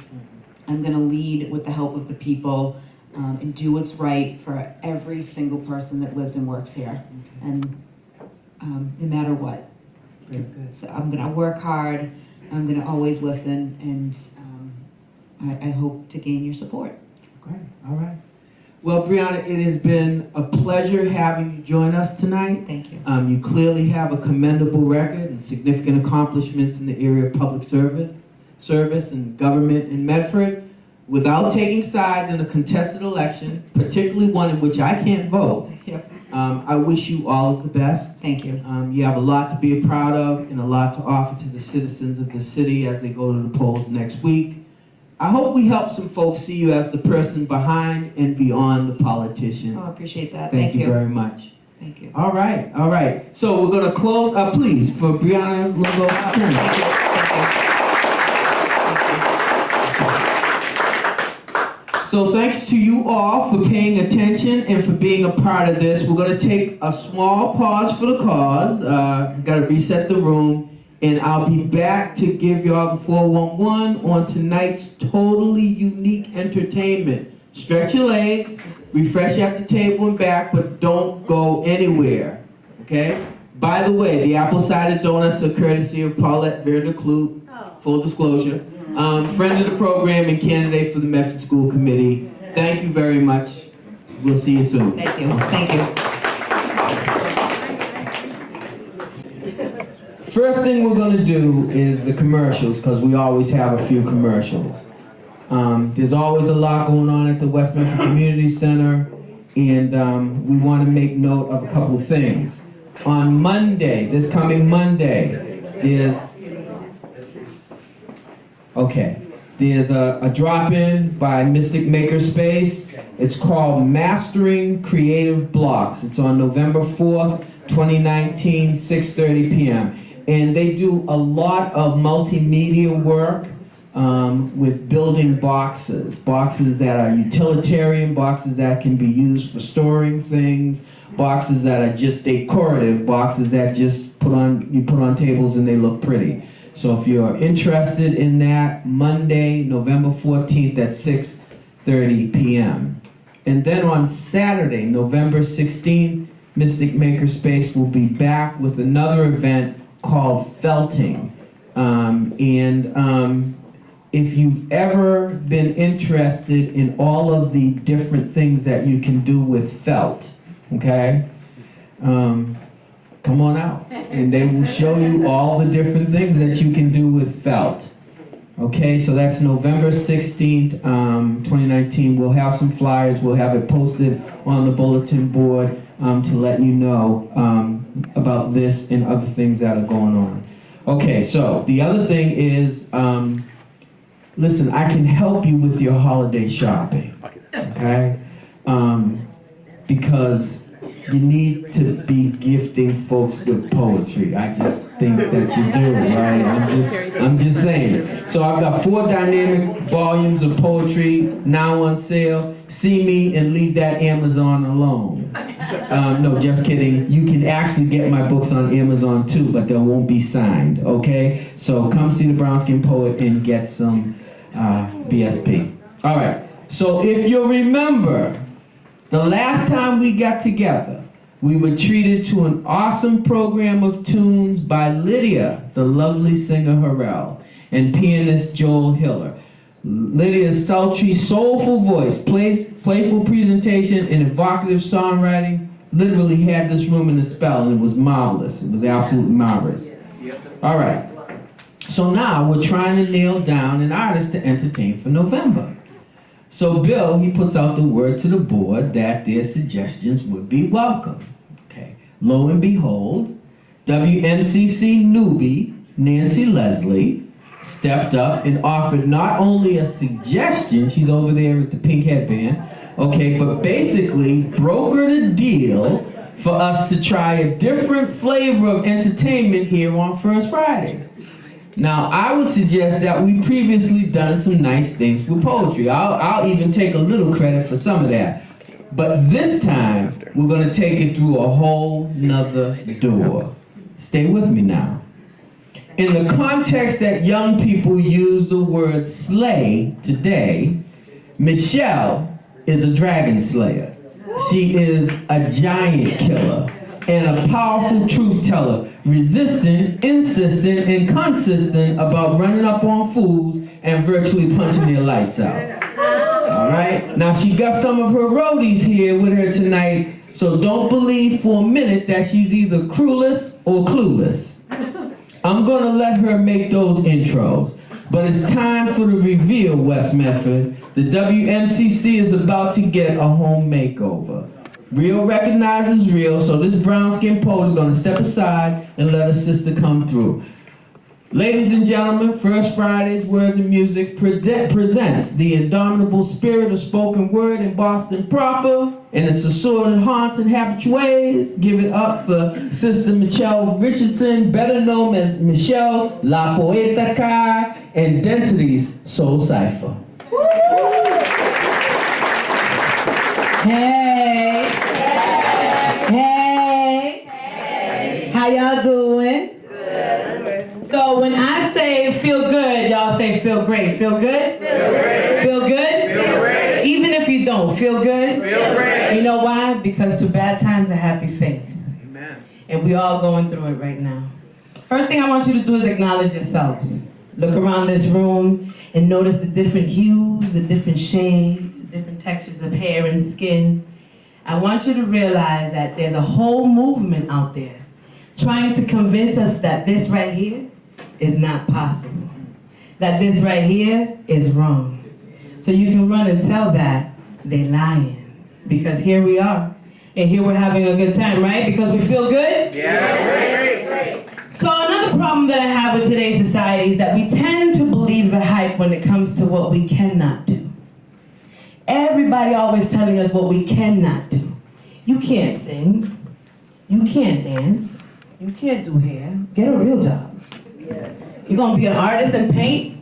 I'm going to lead with the help of the people and do what's right for every single person that lives and works here, and no matter what. Very good. So I'm going to work hard. I'm going to always listen, and I hope to gain your support. Great. All right. Well, Brianna, it has been a pleasure having you join us tonight. Thank you. You clearly have a commendable record and significant accomplishments in the area of public service and government in Medford. Without taking sides in a contested election, particularly one in which I can't vote, Yep. I wish you all of the best. Thank you. You have a lot to be proud of and a lot to offer to the citizens of the city as they go to the polls next week. I hope we help some folks see you as the person behind and beyond the politician. Oh, I appreciate that. Thank you very much. Thank you. All right, all right. So we're going to close, please, for Brianna Lungo-Koehn. Thank you. So thanks to you all for paying attention and for being a part of this. We're going to take a small pause for the cause. Got to reset the room. And I'll be back to give y'all the 411 on tonight's totally unique entertainment. Stretch your legs, refresh at the table and back, but don't go anywhere, okay? By the way, the apple cider donuts are courtesy of Paulette Verder-Kloot, full disclosure. Friend of the program and candidate for the Medford School Committee. Thank you very much. We'll see you soon. Thank you. Thank you. First thing we're going to do is the commercials, because we always have a few commercials. There's always a lot going on at the West Medford Community Center, and we want to make note of a couple of things. On Monday, this coming Monday, there's a drop-in by Mystic Makerspace. It's called Mastering Creative Blocks. It's on November 4th, 2019, 6:30 p.m. And they do a lot of multimedia work with building boxes that are utilitarian, boxes that can be used for storing things, boxes that are just decorative, boxes that just you put on tables and they look pretty. So if you're interested in that, Monday, November 14th at 6:30 p.m. And then on Saturday, November 16th, Mystic Makerspace will be back with another event called Felting. If you've ever been interested in all of the different things that you can do with felt, okay? Come on out, and they will show you all the different things that you can do with felt. Okay, so that's November 16th, 2019. We'll have some flyers. We'll have it posted on the bulletin board to let you know about this and other things that are going on. Okay, so the other thing is, listen, I can help you with your holiday shopping, okay? Because you need to be gifting folks with poetry. I just think that you do, right? I'm just saying. So I've got 4 dynamic volumes of poetry now on sale. See me and leave that Amazon alone. No, just kidding. You can actually get my books on Amazon too, but they won't be signed, okay? So come see the Brown Skin Poet and get some BSP. All right, so if you remember, the last time we got together, we were treated to an awesome program of tunes by Lydia, the lovely singer Harrell, and pianist Joel Hiller. Lydia's sultry, soulful voice, playful presentation, and evocative songwriting literally had this room in a spell, and it was marvelous. It was absolutely marvelous. All right. So now we're trying to nail down an artist to entertain for November. So Bill, he puts out the word to the board that their suggestions would be welcome. Okay. Lo and behold, WMCC newbie Nancy Leslie stepped up and offered not only a suggestion, she's over there with the pink headband, okay, but basically brokered a deal for us to try a different flavor of entertainment here on First Fridays. Now, I would suggest that we previously done some nice things with poetry. I'll even take a little credit for some of that. But this time, we're gonna take it through a whole nother door. Stay with me now. In the context that young people use the word slay today, Michelle is a dragon slayer. She is a giant killer and a powerful truth teller, resistant, insistent, and consistent about running up on fools and virtually punching their lights out. All right? Now, she got some of her roadies here with her tonight, so don't believe for a minute that she's either clueless or clueless. I'm gonna let her make those intros, but it's time for the reveal, West Medford. The WMCC is about to get a home makeover. Real recognizes real, so this brown-skinned poet is gonna step aside and let her sister come through. Ladies and gentlemen, First Friday's Words and Music presents the indomitable spirit of spoken word in Boston proper and its assorted haunts and habitués. Give it up for Sister Michelle Richardson, better known as Michelle La Poeta Kai and Density's Soul Cypher. Hey. How y'all doing? So when I say feel good, y'all say feel great. Feel good? Feel great. Feel good? Feel great. Even if you don't, feel good? Feel great. You know why? Because to bad times a happy face. Amen. And we all going through it right now. First thing I want you to do is acknowledge yourselves. Look around this room and notice the different hues, the different shades, the different textures of hair and skin. I want you to realize that there's a whole movement out there trying to convince us that this right here is not possible. That this right here is wrong. So you can run and tell that they're lying. Because here we are. And here we're having a good time, right? Because we feel good? Yeah, great. So another problem that I have with today's society is that we tend to believe the hype when it comes to what we cannot do. Everybody always telling us what we cannot do. You can't sing. You can't dance. You can't do hair. Get a real job. Yes. You're gonna be an artist and paint?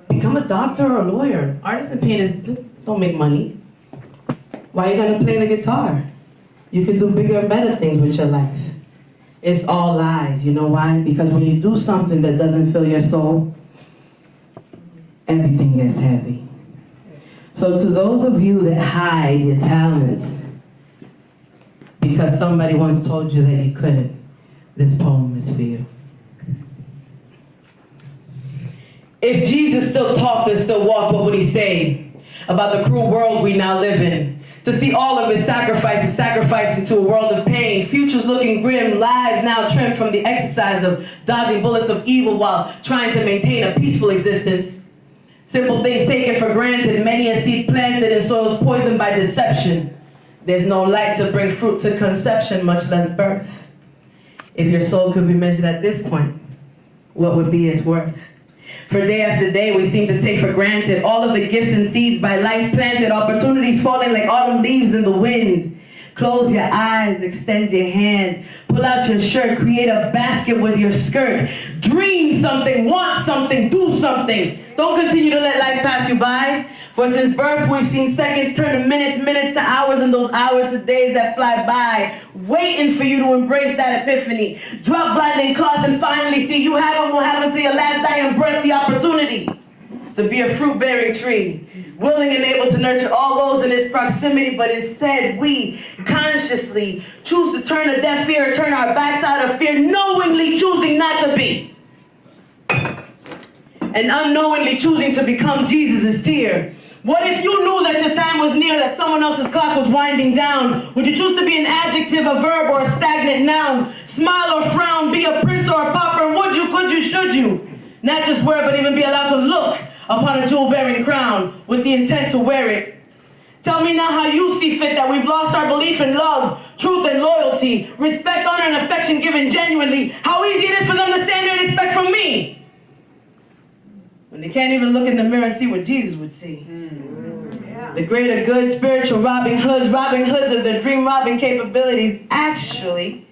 Become a doctor or a lawyer. Artists and painters don't make money. Why are you gonna play the guitar? You can do bigger and better things with your life. It's all lies. You know why? Because when you do something that doesn't fill your soul, everything gets heavy. So to those of you that hide your talents because somebody once told you that you couldn't, this poem is for you. If Jesus still talked and still walked, what would he say about the cruel world we now live in? To see all of his sacrifices sacrificed into a world of pain, futures looking grim, lives now trimmed from the exercise of dodging bullets of evil while trying to maintain a peaceful existence. Simple things taken for granted, many a seed planted in soils poisoned by deception. There's no light to bring fruit to conception, much less birth. If your soul could be measured at this point, what would be its worth? For day after day, we seem to take for granted all of the gifts and seeds by life planted, opportunities falling like autumn leaves in the wind. Close your eyes, extend your hand, pull out your shirt, create a basket with your skirt. Dream something, want something, do something. Don't continue to let life pass you by. For since birth, we've seen seconds turn to minutes, minutes to hours, and those hours to days that fly by, waiting for you to embrace that epiphany. Drop blinding clouds and finally see you have and will have until your last dying breath the opportunity to be a fruit-bearing tree, willing and able to nurture all those in its proximity, but instead we consciously choose to turn a deaf ear, turn our backs out of fear, knowingly choosing not to be, and unknowingly choosing to become Jesus' tear. What if you knew that your time was near, that someone else's clock was winding down? Would you choose to be an adjective, a verb, or a stagnant noun? Smile or frown, be a prince or a pauper? Would you, could you, should you? Not just wear, but even be allowed to look upon a jewel-bearing crown with the intent to wear it. Tell me now how you see fit that we've lost our belief in love, truth and loyalty, respect, honor, and affection given genuinely. How easy it is for them to stand there and expect from me when they can't even look in the mirror and see what Jesus would see. The greater good, spiritual Robin Hoods of the dream robbing capabilities. Actually,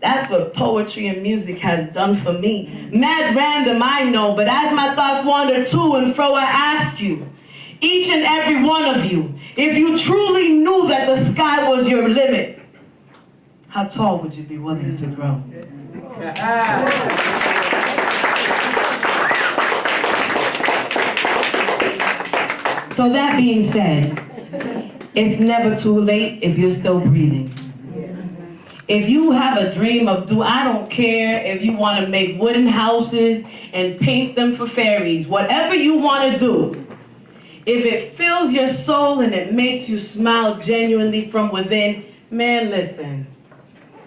that's what poetry and music has done for me. Mad random, I know, but as my thoughts wander to and fro, I ask you, each and every one of you, if you truly knew that the sky was your limit, how tall would you be willing to grow? So that being said, it's never too late if you're still breathing. If you have a dream of I don't care if you want to make wooden houses and paint them for fairies, whatever you want to do, if it fills your soul and it makes you smile genuinely from within, man, listen,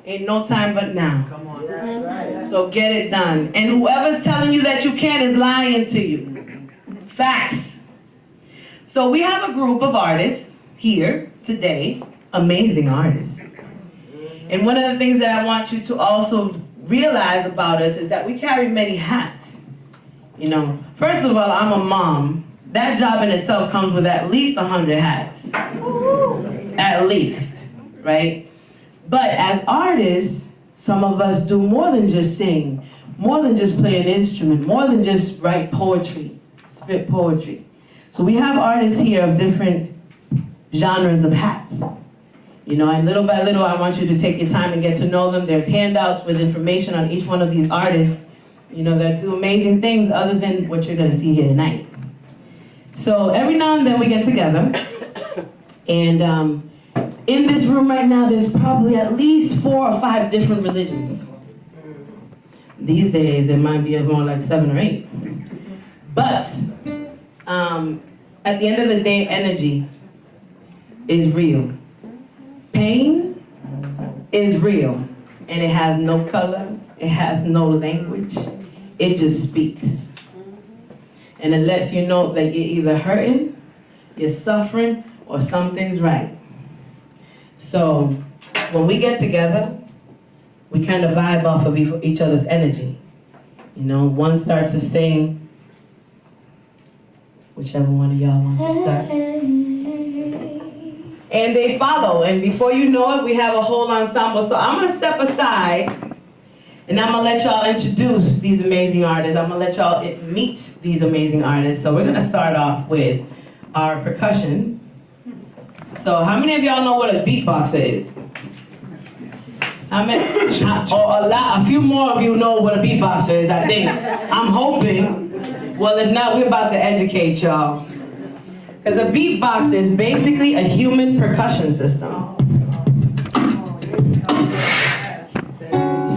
ain't no time but now. Come on. Right. So get it done. And whoever's telling you that you can't is lying to you. Facts. So we have a group of artists here today, amazing artists. And one of the things that I want you to also realize about us is that we carry many hats. You know, first of all, I'm a mom. That job in itself comes with at least 100 hats. At least, right? But as artists, some of us do more than just sing, more than just play an instrument, more than just write poetry, spit poetry. So we have artists here of different genres of hats. You know, and little by little, I want you to take your time and get to know them. There's handouts with information on each one of these artists, you know, that do amazing things other than what you're gonna see here tonight. So every now and then we get together, and in this room right now, there's probably at least 4 or 5 different religions. These days, it might be more like 7 or 8. But at the end of the day, energy is real. Pain is real, and it has no color, it has no language, it just speaks. And it lets you know that you're either hurting, you're suffering, or something's right. So when we get together, we kind of vibe off of each other's energy. You know, one starts to sing, whichever one of y'all wants to start. And they follow, and before you know it, we have a whole ensemble. So I'm gonna step aside, and I'm gonna let y'all introduce these amazing artists. I'm gonna let y'all meet these amazing artists. So we're gonna start off with our percussion. So how many of y'all know what a beatboxer is? How many? A few more of you know what a beatboxer is, I think. I'm hoping. Well, if not, we're about to educate y'all. Because a beatboxer is basically a human percussion system.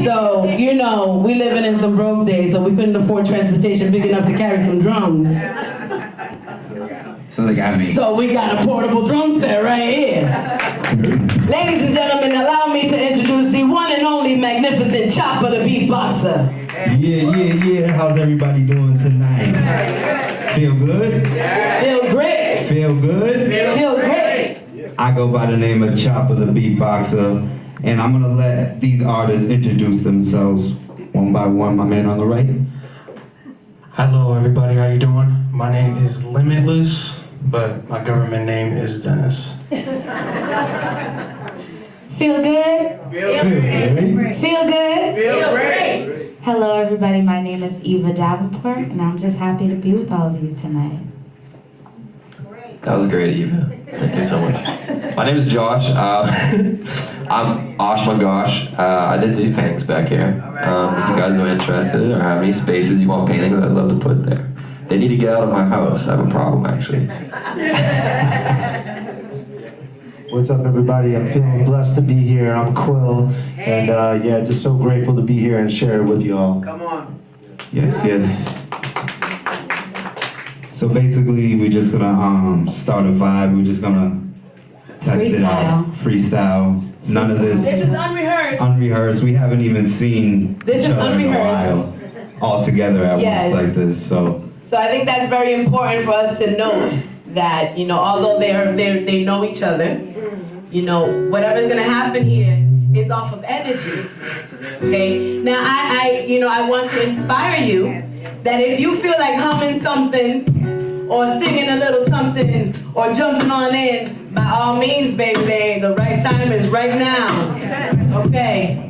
So, you know, we living in some broke days, so we couldn't afford transportation big enough to carry some drums. So they got me. So we got a portable drum set right here. Ladies and gentlemen, allow me to introduce the one and only magnificent Chopper the beatboxer. Yeah. How's everybody doing tonight? Feel good? Feel great. Feel good? Feel great. I go by the name of Chopper the beatboxer, and I'm gonna let these artists introduce themselves one by one. My man on the right. Hello everybody, how you doing? My name is Limitless, but my government name is Dennis. Feel good? Feel good. Feel good? Feel great. Hello everybody, my name is Eva Davenport and I'm just happy to be with all of you tonight. That was great, Eva. Thank you so much. My name is Josh. I'm Osh my gosh. I did these paintings back here. If you guys are interested or have any spaces you want paintings, I'd love to put there. They need to get out of my house. I have a problem, actually. What's up, everybody? I'm feeling blessed to be here. I'm Quill, and yeah, just so grateful to be here and share it with you all. Come on. Yes. So basically, we're just gonna start a vibe. We're just gonna test it out. Freestyle. None of this. This is unrehearsed. Unrehearsed. We haven't even seen This each is other in a unrehearsed. while all together at Yes. once like this. So I think that's very important for us to note that, you know, although they know each other, you know, whatever's gonna happen here is off of energy. Okay? Now I want to inspire you that if you feel like humming something or singing a little something or jumping on in, by all means, baby, the right time is right now. Okay.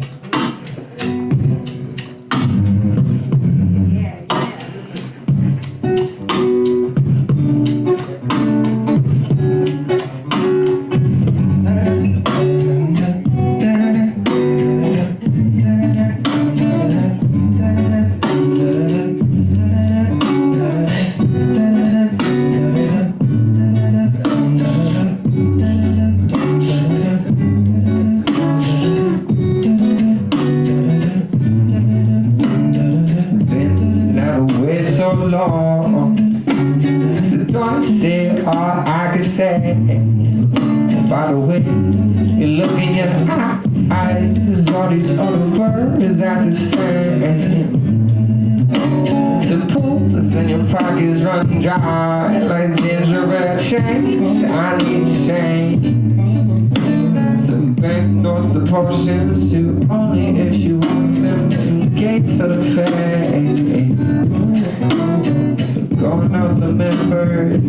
So long, so don't say all I can say. By the way, you look in your eyes, all these other birds are the same. Suppose in your pockets run dry like gingerbread chains. I need change. So bank those the portions to only if you want them. Gates for the fame. Going out to Medford,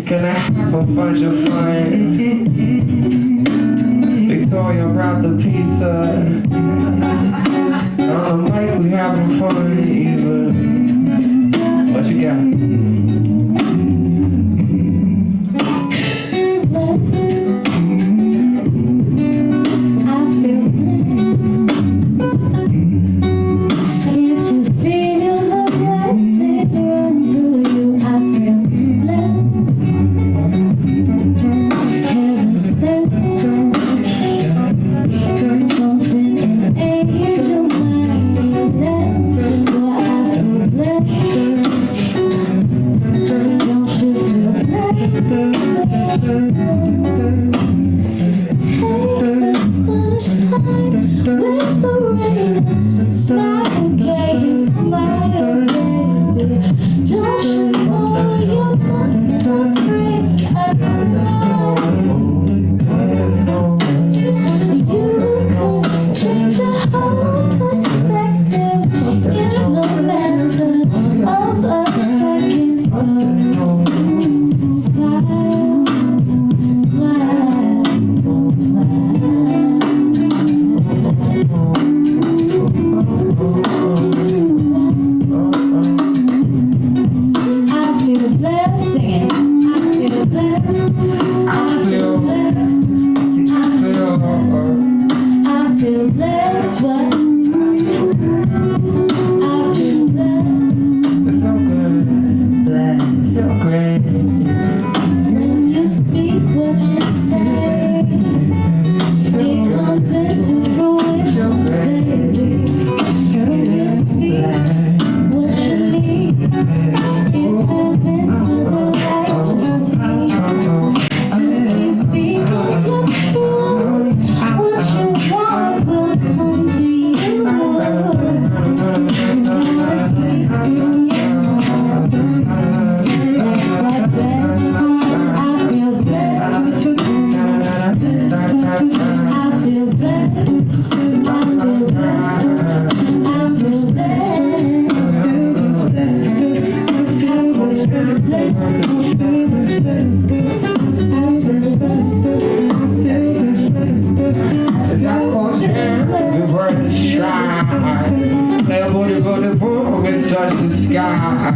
gonna have a bunch of fun. Victoria brought the pizza. On the mic we having fun even. What you got? Touch the sky.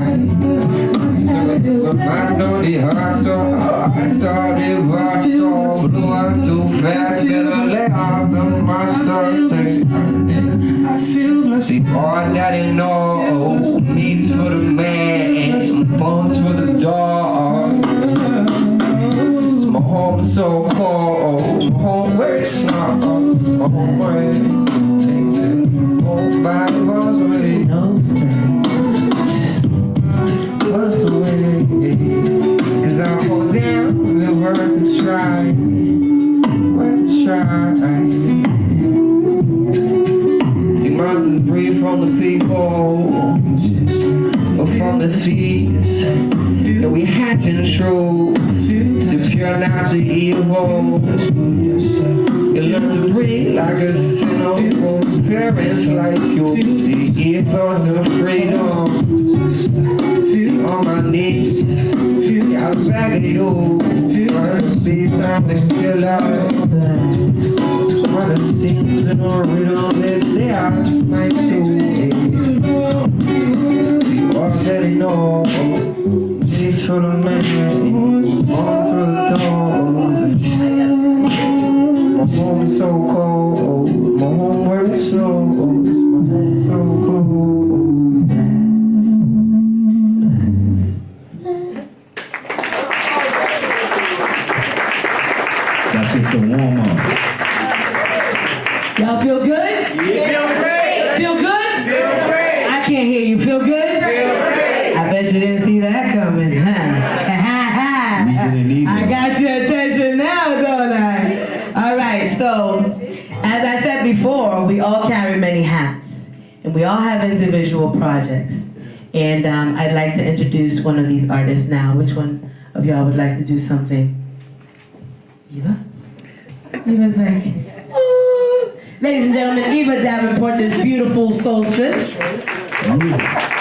My story hustle, I started hustle. Blew up too fast, better let out the monster. I feel see all that he knows. Needs for the man, bones for the dog. It's my home is so cold, my home way snug, my home way. Home by the bus away, no bus away. Cause I'm all down, we're worth a try, worth a try. See monsters breathe from the people, or from the seas. And we hatching the truth, secure not the evil. You learn to breathe like a sinner, parents like you. The ethos of freedom. On my knees, yeah, I I'm back at you. First, it's time to kill out. What it seems in our rhythm that they are my two. You already know. Peace for the man, arms for the dogs. My home is so cold, my homework is slow, my head's so cold. That's just a warm up. Y'all feel good? Feel great. Feel good? Feel great. I can't hear you. Feel good? Feel great. I bet you didn't see that coming, huh? We didn't either. I got your attention now, don't I? All right, so as I said before, we all carry many hats, and we all have individual projects. And I'd like to introduce one of these artists now. Which one of y'all would like to do something? Eva? Eva's like, ooh. Ladies and gentlemen, Eva Davenport, this beautiful soulstress.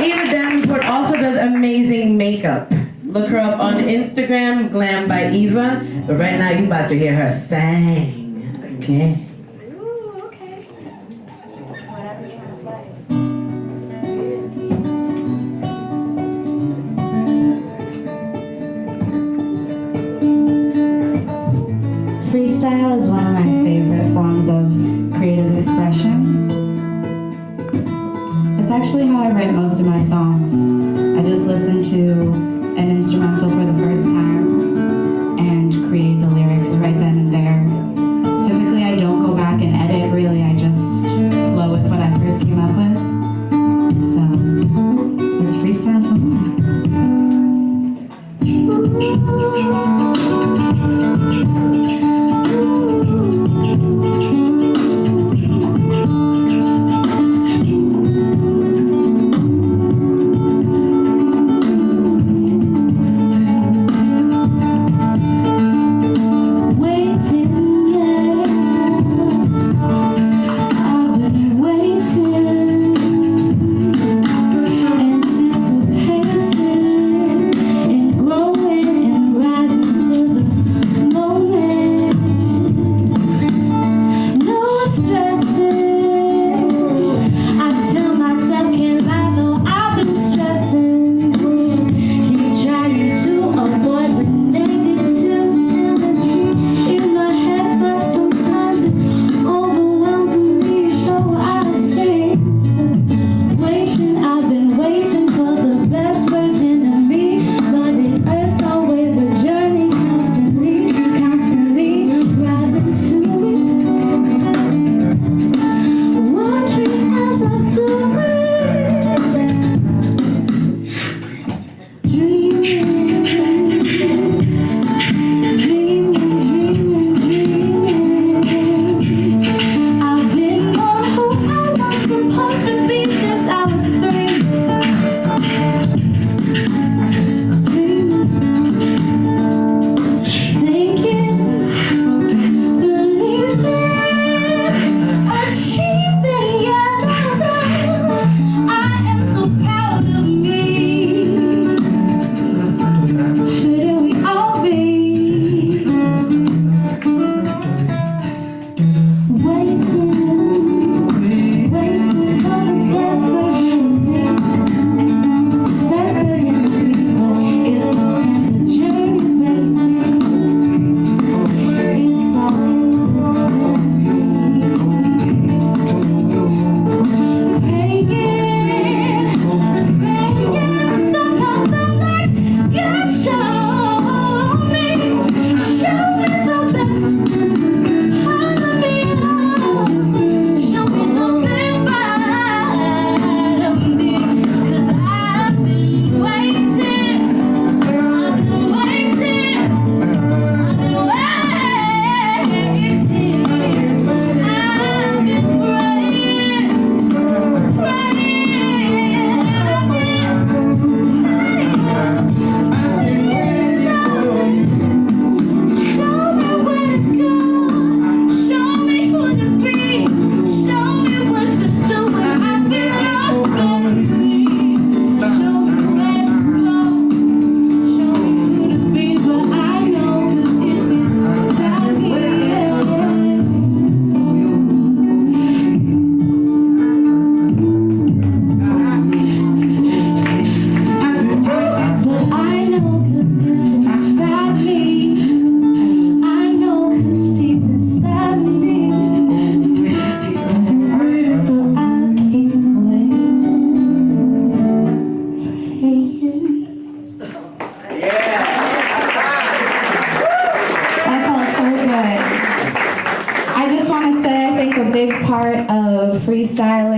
Eva Davenport also does amazing makeup. Look her up on Instagram, Glam by Eva. But right now, you're about to hear her sing. Okay? Ooh, okay. Whatever you want to play. Freestyle is one of my favorite forms of creative expression. It's actually how I write most of my songs. I just listen to an instrumental for the first time and create the lyrics right then and there. Typically, I don't go back and edit, really. I just flow with what I first came up with. So, let's freestyle some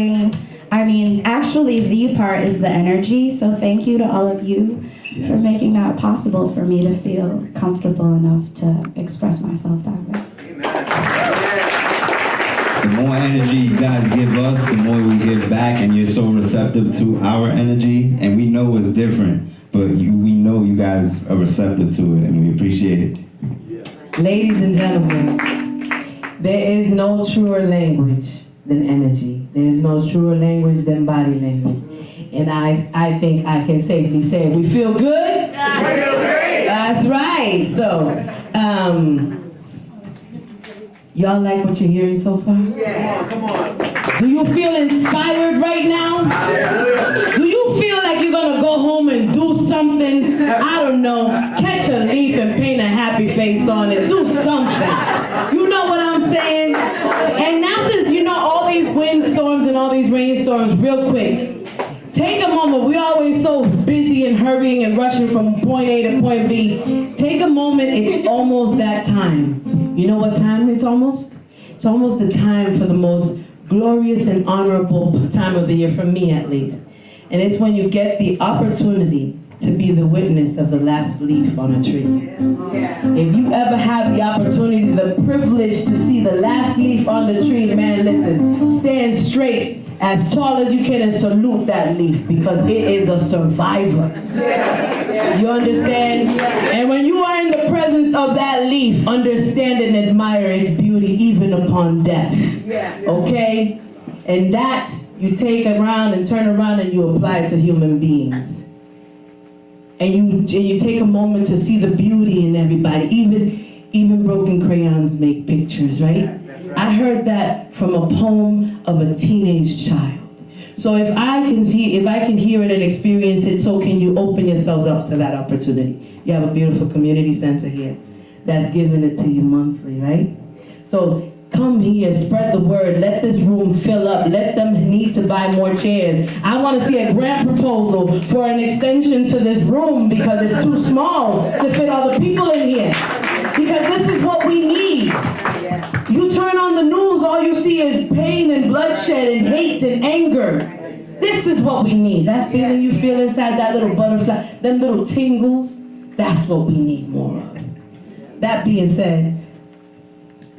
sharing. I mean, actually, the part is the energy. So thank you to all of you for making that possible for me to feel comfortable enough to express myself that way. The more energy you guys give us, the more we give back, and you're so receptive to our energy, and we know it's different, but we know you guys are receptive to it, and we appreciate it. Ladies and gentlemen, there is no truer language than energy. There is no truer language than body language. And I think I can safely say, we feel good? Yeah, we feel great. That's right. So, y'all like what you're hearing so far? Yeah. Come on. Do you feel inspired right now? Yeah. Do you feel like you're gonna go home and do something? I don't know, catch a leaf and paint a happy face on it. Do something. You know what I'm saying? And now since you know all these windstorms and all these rainstorms, real quick, take a moment. We're always so busy and hurrying and rushing from point A to point B. Take a moment. It's almost that time. You know what time it's almost? It's almost the time for the most glorious and honorable time of the year, for me at least. And it's when you get the opportunity to be the witness of the last leaf on a tree. If you ever have the opportunity, the privilege to see the last leaf on the tree, man, listen, stand straight as tall as you can and salute that leaf, because it is a survivor. You understand? And when you are in the presence of that leaf, understand and admire its beauty even upon death. Okay? And that you take around and turn around and you apply it to human beings. And you take a moment to see the beauty in everybody. Even broken crayons make pictures, right? I heard that from a poem of a teenage child. So if I can hear it and experience it, so can you open yourselves up to that opportunity. You have a beautiful community center here that's giving it to you monthly, right? So come here, spread the word, let this room fill up, let them need to buy more chairs. I want to see a grant proposal for an extension to this room because it's too small to fit all the people in here. Because this is what we need. You turn on the news, all you see is pain and bloodshed and hate and anger. This is what we need. That feeling you feel inside, that little butterfly, them little tingles, that's what we need more of. That being said,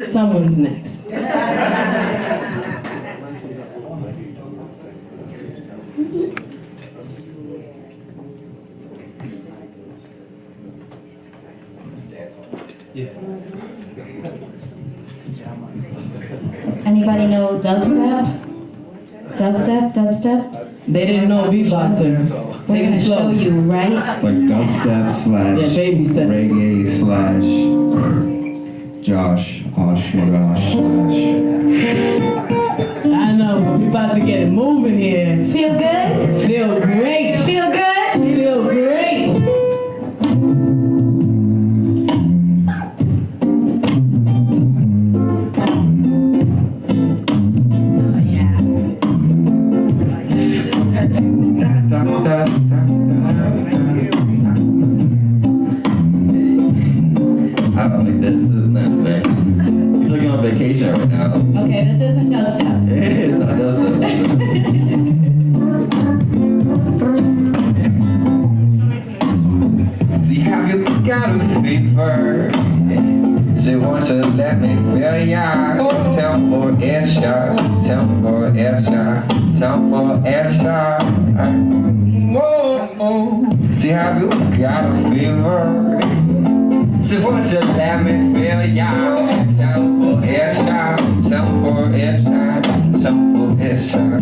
someone's next. Anybody know dubstep? Dubstep? They didn't know beatboxer. We're Take gonna it slow. show you, right? It's like dubstep slash Yeah, baby steps. reggae slash Josh, Osh, my gosh, slash. I know, but we about to get it moving here. Feel good? Feel great. Feel good? Feel great. Oh yeah. I don't like this. This is not man. You're looking on vacation right now. Okay, this isn't dubstep. It's not See how you got a fever. She wants to let me feel ya. Tempo extra, tempo extra, tempo extra. See how you got a fever. She wants to let me feel ya. Tempo extra, tempo extra, tempo extra.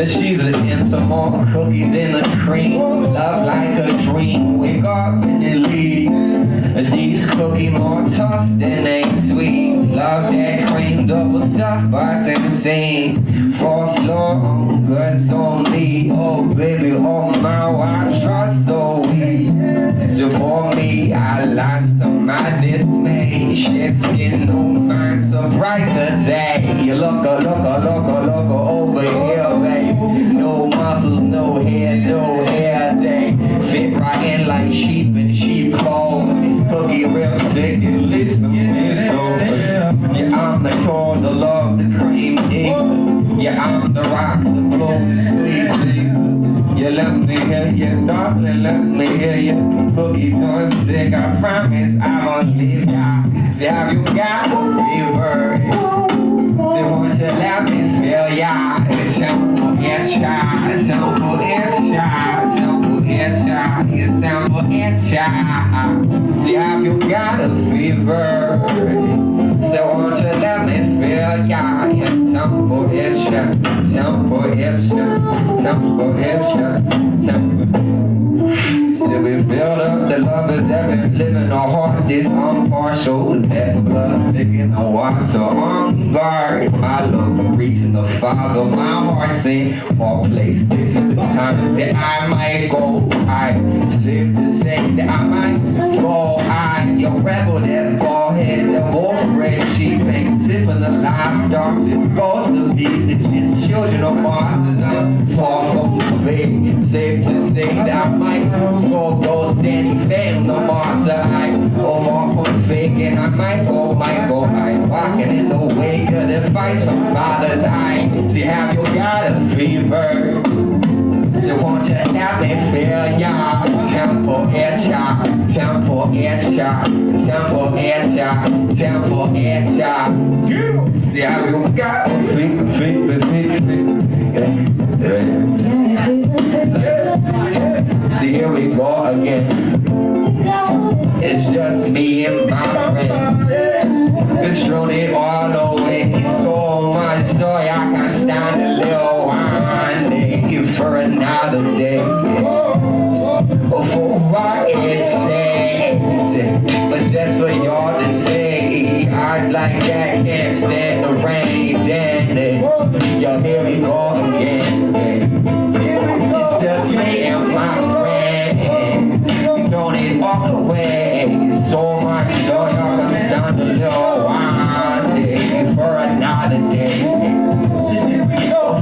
She's in some more cookies than a cream. Love like a dream. Wake up and it leaves. These cookies more tough than they sweet. Love that cream, double stuff, bites and seams. For slow, goods only. Oh baby, oh my, why trust so weak? So for me, I lost my dismay. Shit skin, no mind so bright today. You look over here, babe. No muscles, no hair, they fit right in like sheep in sheep clothes. These cookie real sick, you listen to me so. Yeah, I'm the core, the love, the cream. on the rock, the blues, sweet Jesus. You let me hear you, darling, let me hear you. Boogie doing sick, I promise I won't leave ya. See how you got a fever. See won't you let me feel ya. Temple extra, temple extra, temple extra, temple extra. See how you got a fever. So won't you let me feel ya. Temple extra, temple extra, temple extra, temple. See we build up the lovers that been living our heart. This impartial with that blood thick in the water. On guard, my love reaching the Father. My heart saying, or place this in the time that I might go. I safe to say that I might go. I your rebel, that bald head, that wolf red sheep ain't sipping the livestock. It's ghost of beasts, it's just children of monsters. I'm far from the faith. Safe to say that I might go standing fam the monster. I go far from fake and I might go. I'm walking in the wake of the fights from father's eye. See how you got a fever. So won't you let me feel ya. Temple extra, temple extra, temple extra, temple extra. See how you got a fever. See here we go again. It's just me and my friends. It's really all over. So much joy I can't stand a little one day for another day. For what it says, but just for y'all to say, eyes like that can't stand the rain. Damn it, yo, here we go again. It's just me and my friend. We don't need walk away. So much joy, y'all can stand a little one day for another day.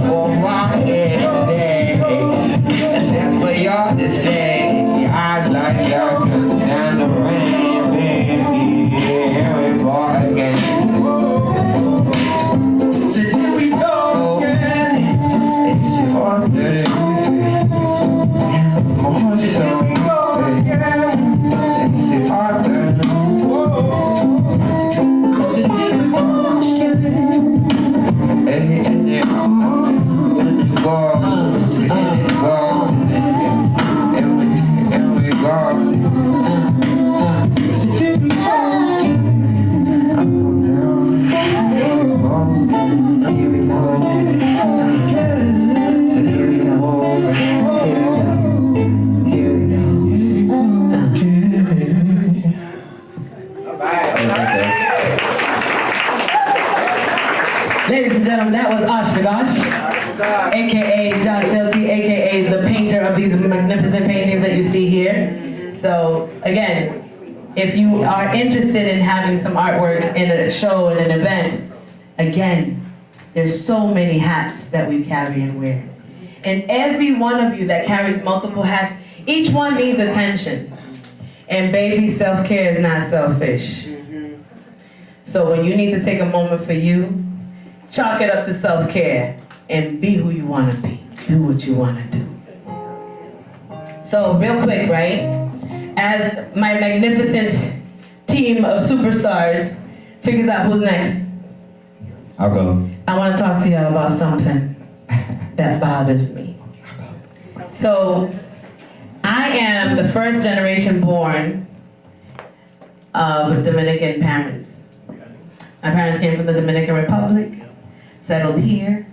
For what it says, it's just for y'all to say. Your eyes like y'all can stand the rain, baby. Here we go again. Here we go again. It's your day. Ladies and gentlemen, that was Oshkosh, aka Josh Shelty, aka the painter of these magnificent paintings that you see here. So again, if you are interested in having some artwork in a show, in an event, again, there's so many hats that we carry and wear. And every one of you that carries multiple hats, each one needs attention. And baby, self-care is not selfish. So when you need to take a moment for you, chalk it up to self-care and be who you want to be. Do what you want to do. So real quick, right? As my magnificent team of superstars figures out who's next, I'll go. I want to talk to y'all about something that bothers me. So I am the first generation born of Dominican parents. My parents came from the Dominican Republic, settled here.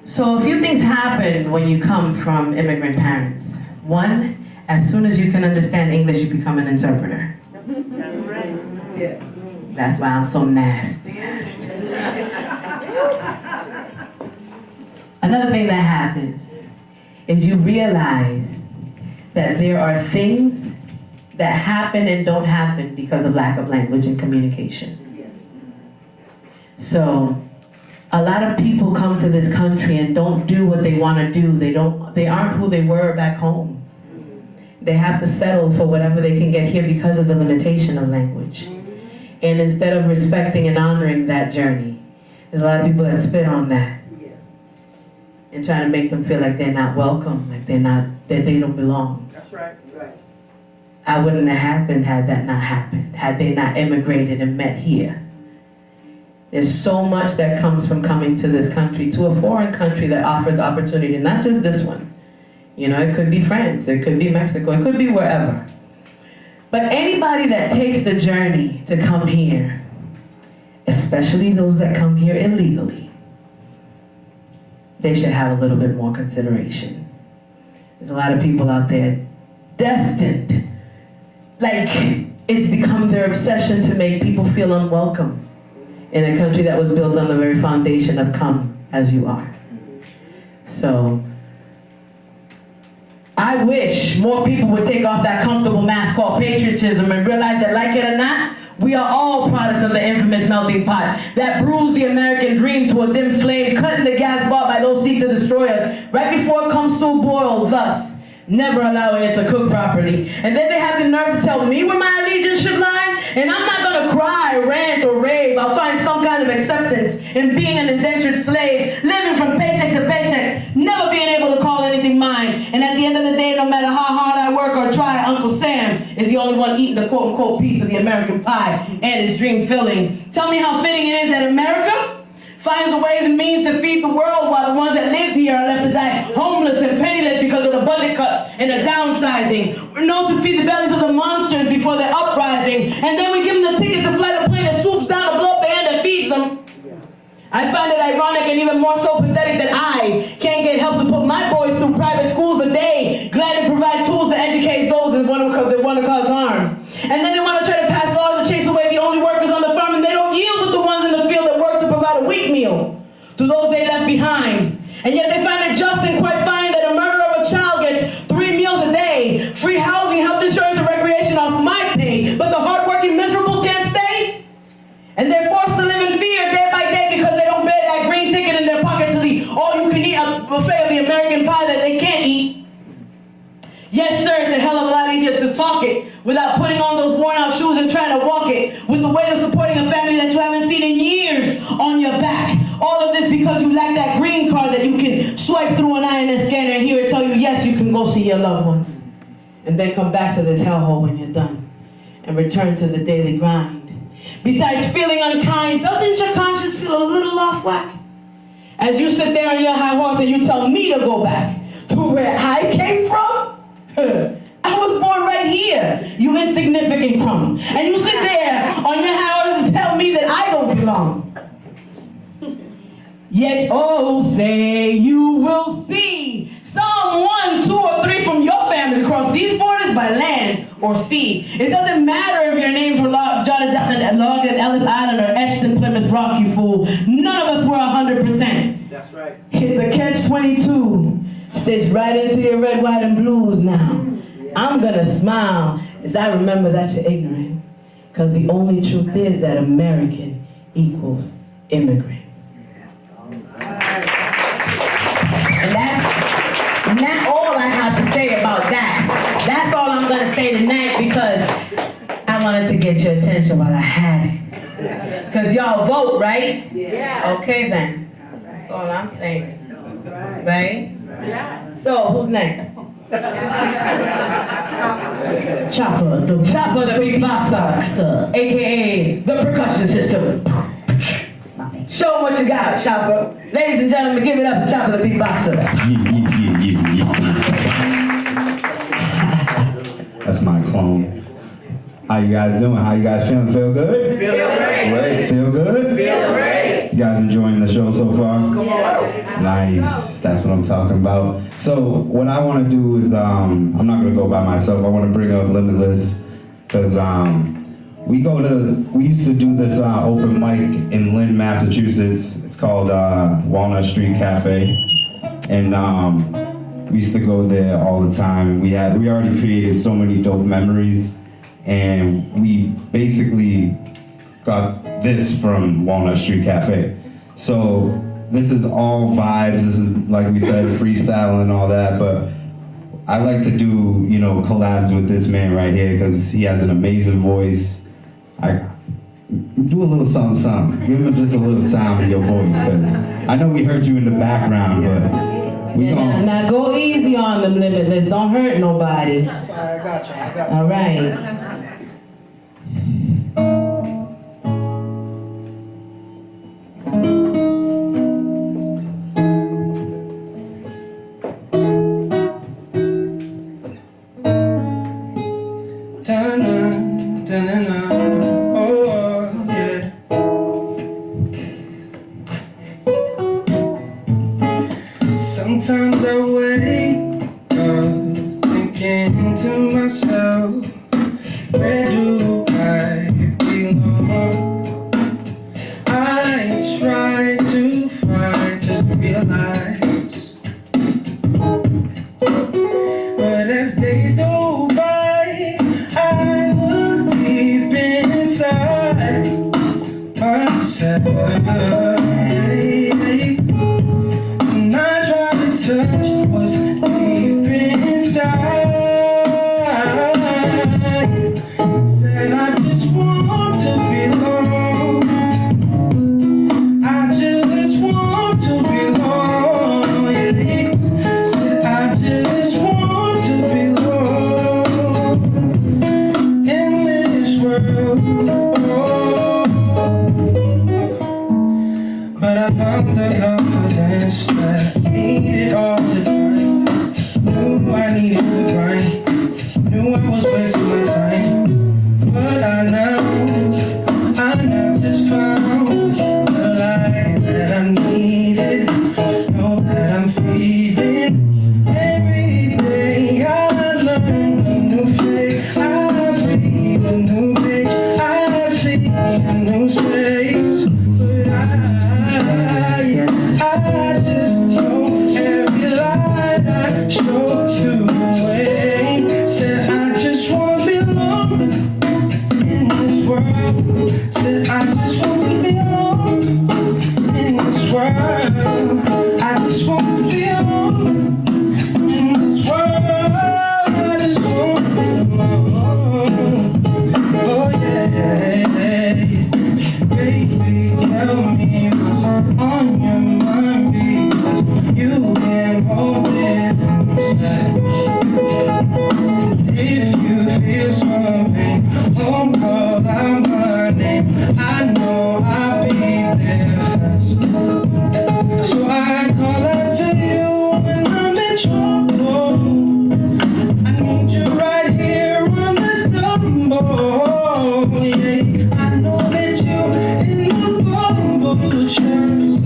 So a few things happen when you come from immigrant parents. One, as soon as you can understand English, you become an interpreter. That's right. Yes. That's why I'm so nasty. Another thing that happens is you realize that there are things that happen and don't happen because of lack of language and communication. So a lot of people come to this country and don't do what they want to do. They aren't who they were back home. They have to settle for whatever they can get here because of the limitation of language. And instead of respecting and honoring that journey, there's a lot of people that spit on that. and trying to make them feel like they're not welcome, like that they don't belong. That's right. Right. I wouldn't have happened had that not happened, had they not immigrated and met here. There's so much that comes from coming to this country, to a foreign country that offers opportunity, not just this one. You know, it could be France, it could be Mexico, it could be wherever. But anybody that takes the journey to come here, especially those that come here illegally, they should have a little bit more consideration. There's a lot of people out there destined, like it's become their obsession to make people feel unwelcome in a country that was built on the very foundation of come as you are. So, I wish more people would take off that comfortable mask called patriotism and realize that, like it or not, we are all products of the infamous melting pot that bruised the American dream to a dim flame, cutting the gas bar by those seek to destroy us right before it comes to a boil, thus never allowing it to cook properly. And then they have the nerve to tell me where my allegiance should lie, and I'm not gonna cry, rant, or rave. I'll find some kind of acceptance in being an indentured slave, living from paycheck to paycheck, never being able to call anything mine. And at the end of the day, no matter how hard I work or try, Uncle Sam is the only one eating the quote-unquote piece of the American pie and his dream filling. Tell me how fitting it is that America finds the ways and means to feed the world while the ones that live here are left to die homeless and penniless because of the budget cuts and the downsizing. We're known to feed the bellies of the monsters before they're uprising, and then we give them the ticket to fly the plane that swoops down a blow band that feeds them. I find it ironic and even more so pathetic that I can't get help to put my boys through private schools, but they gladly provide tools to educate those that want to cause harm. And then they want to try to pass laws to chase away the only workers on the farm, and they don't yield with the ones in the field that work to provide a wheat meal to those they left behind. And yet they find it just and quite fine that a murderer of a child gets 3 meals a day, free housing, health insurance, and recreation off my pay, but the hardworking miserables can't stay? And they're forced to live in fear day by day because they don't bear that green ticket in their pocket to the all-you-can-eat buffet of the American pie that they can't eat. Yes, sir, it's a hell of a lot easier to talk it without putting on those worn-out shoes and trying to walk it with the weight of supporting a family that you haven't seen in years on your back. All of this because you lack that green card that you can swipe through an INS scanner and hear it tell you, yes, you can go see your loved ones. And then come back to this hellhole when you're done and return to the daily grind. Besides feeling unkind, doesn't your conscience feel a little off whack? As you sit there on your high horse and you tell me to go back to where I came from? I was born right here, you insignificant crumb. And you sit there on your high horse and tell me that I don't belong. Yet, oh, say you will see some 1, 2, or 3 from your family cross these borders by land or sea. It doesn't matter if your names were jotted down and logged in Ellis Island or etched in Plymouth Rock, you fool. None of us were 100%. That's right. It's a catch-22. Stitched right into your red, white, and blues now. I'm gonna smile as I remember that you're ignorant. Because the only truth is that American equals immigrant. And that's all I have to say about that. That's all I'm gonna say tonight because I wanted to get your attention while I had it. Because y'all vote, right? Yeah. Okay then. That's all I'm saying. Right? Yeah. So, who's next? Chopper, the beatboxer, aka the percussion system. Show 'em what you got, Chopper. Ladies and gentlemen, give it up to Chopper the beatboxer. That's my clone. How you guys doing? How you guys feeling? Feel good? Feel great. Feel good? Feel great. You guys enjoying the show so far? Come on. Nice. That's what I'm talking about. So what I want to do is, I'm not going to go by myself. I want to bring up Limitless because we used to do this open mic in Lynn, Massachusetts. It's called Walnut Street Cafe. And we used to go there all the time. We already created so many dope memories. And we basically got this from Walnut Street Cafe. So this is all vibes. This is, like we said, freestyle and all that. But I like to do, collabs with this man right here because he has an amazing voice. do a little something, something. Give them just a little sound in your voice, because I know we heard you in the background, but we gonna... Now go easy on them, Limitless. Don't hurt nobody. Sorry, I got you. All right. Oh, yeah. Sometimes I wake up thinking to myself, where do I belong? I try to find, just realize, but as days go by, I look deep inside myself. Touch what's deep inside. Said I just want to belong. I just want to belong. Yeah. Said I just want to belong in this world. But I found the confidence that I needed all the time. Knew I needed to grind. Knew I was wasting my time. But I now just found the light that I needed. Know that I'm feeding. Every day I learn a new faith. I read a new page. I see a new space. But I just know every light I show you way. Said I just want to belong in this world. Said I just want to belong in this world. I just want to belong in this world. I just want to belong. Oh yeah, baby, tell me what's on your mind, because you can hold it inside. If you feel something, don't call out my name. I know I'll be there first. So I call out to you when I'm in trouble. I need you right here on the double. Yeah, I know that you in the bubble just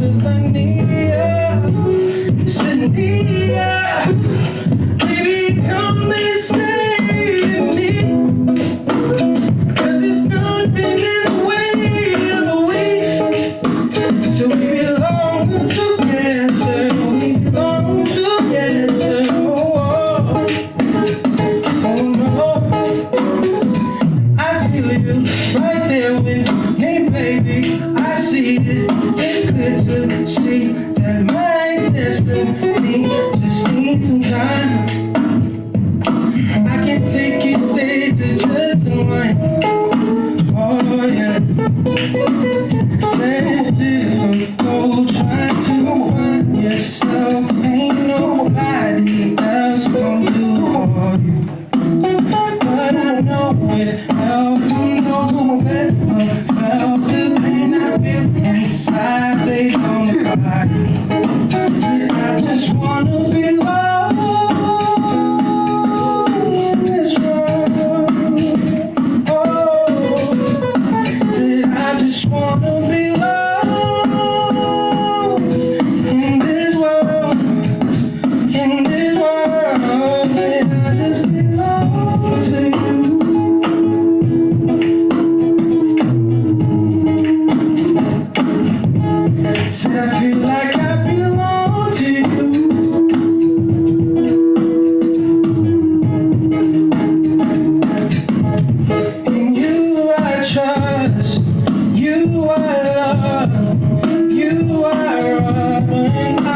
as I need ya. Said need ya. Baby, come and stay with me. 'Cause it's nothing in the way of the way. So we belong together. We belong together. Oh, oh no. I feel you right there with me, baby. I see it. It's clear to see that my destiny just needs some time. I can take you stage to just unwind. Oh yeah. Said it's difficult trying to find yourself. Ain't nobody else gonna do for you. But I know with help from those who Medford felt the pain I feel inside, they don't cry. I just wanna belong in this world. Oh, said I just wanna belong in this world. In this world, said I just belong to you. Said I feel like I belong to you. In you I trust, you I love, you I run when I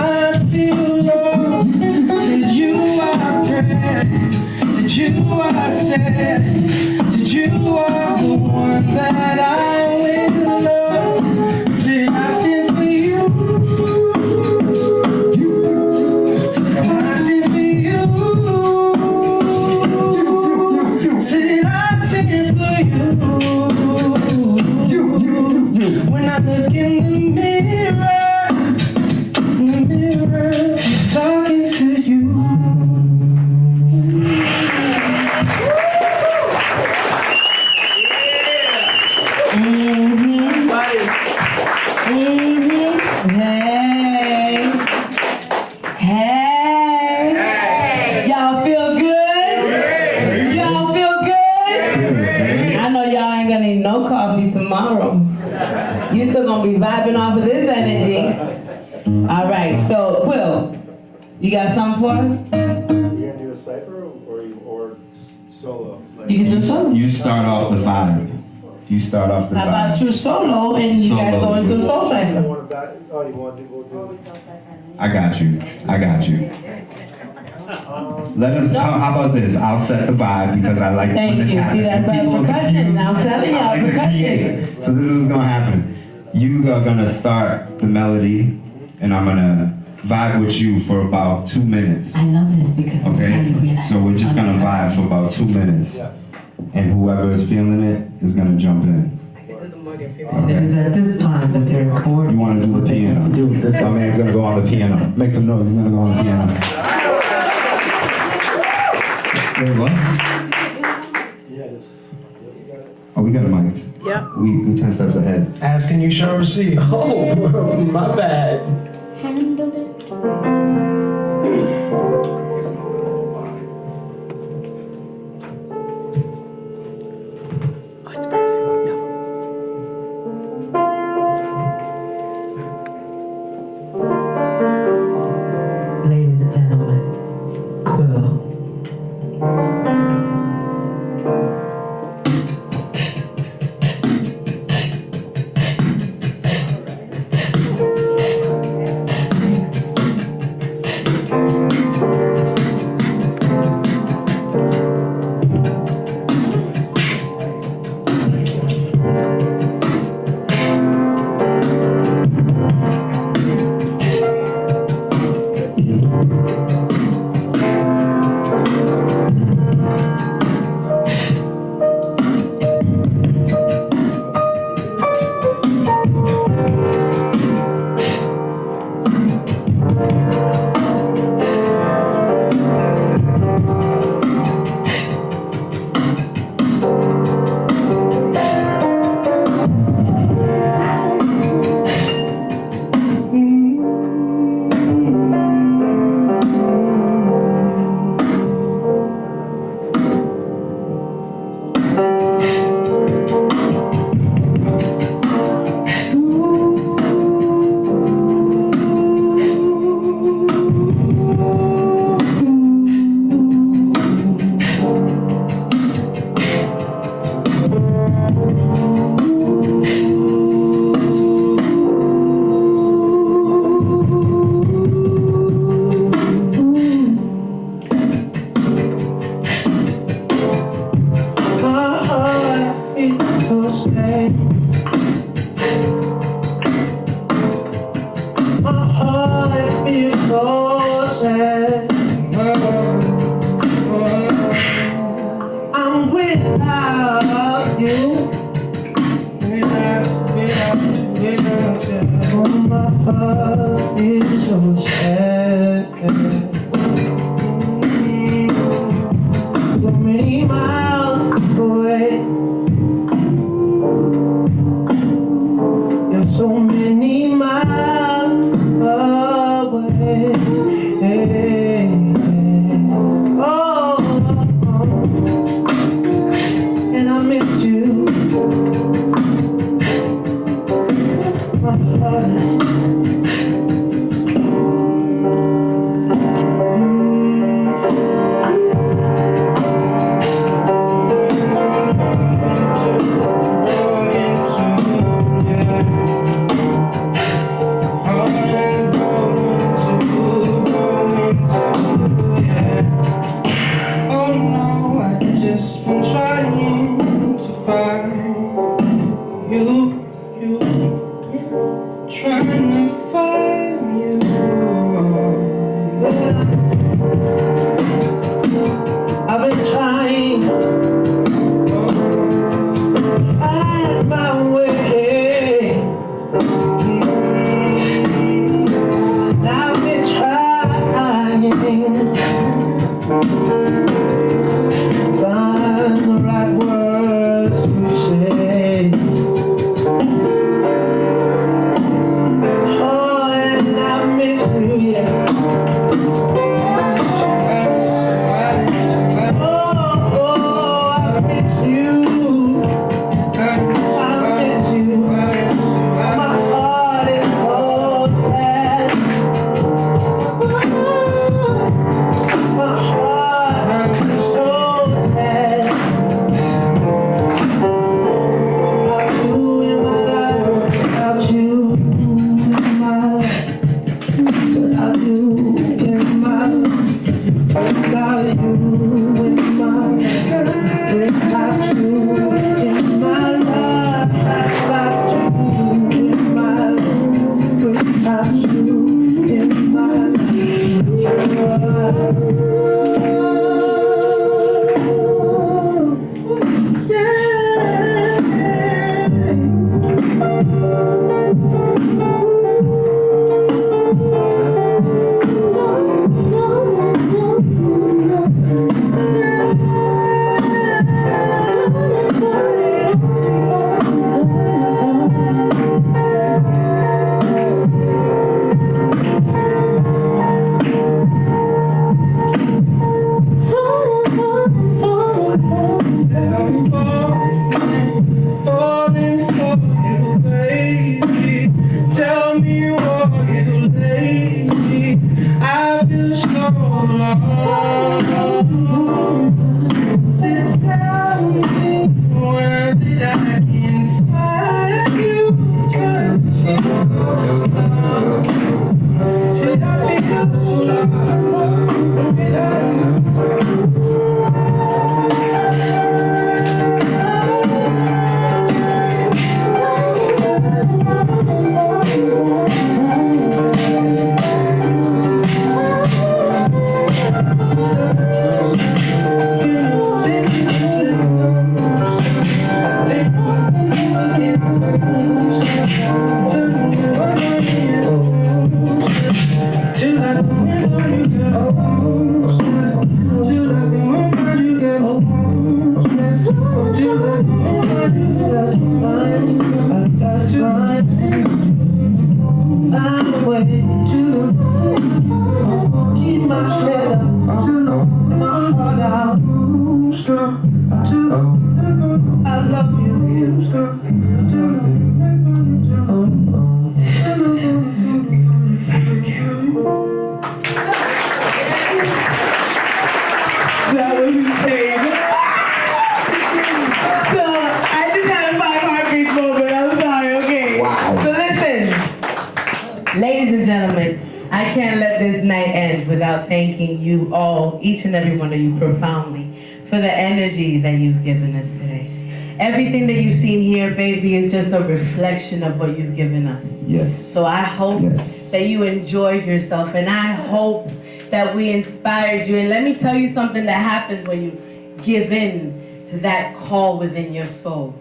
feel lost. Said you I pray, said you I said, said you are the one that I will love. Hey. Y'all feel good? Y'all feel good? I know y'all ain't gonna need no coffee tomorrow. You still gonna be vibing off of this energy. All right, so Quill, you got something for us? We're gonna do a cipher or solo? Like, You can do solo. You start off the 5. You start off the 5. How about you solo and you guys go into a soul you cipher? want to back? Oh, you want to do? We'll do. I got you. Let us. How about this? I'll set the vibe because I like when Thank this you. happens. See, that's like People are percussion. confused. I'm telling I y'all, like to percussion. create. So this is what's gonna happen. You are gonna start the melody, and I'm gonna vibe with you for about 2 minutes. I love this because Okay? So we're just gonna vibe for about 2 minutes, and whoever is feeling it is gonna jump in. It is at this time that they're recording. You want to do the piano? My man's gonna go on the piano. Make some noise. He's gonna go on the piano. Wait, what? Oh, we got a mic. Yep. We 10 steps ahead. Asking you shall receive. Oh, my bad. Handle it. Ladies and gentlemen, Quill. without you in my life, without you in my life, without you in my life, without you in my life, without you in my thanking you all, each and every one of you profoundly for the energy that you've given us today. Everything that you've seen here, baby, is just a reflection of what you've given us. Yes. So I hope that you enjoyed yourself, and I hope that we inspired you. And let me tell you something that happens when you give in to that call within your soul.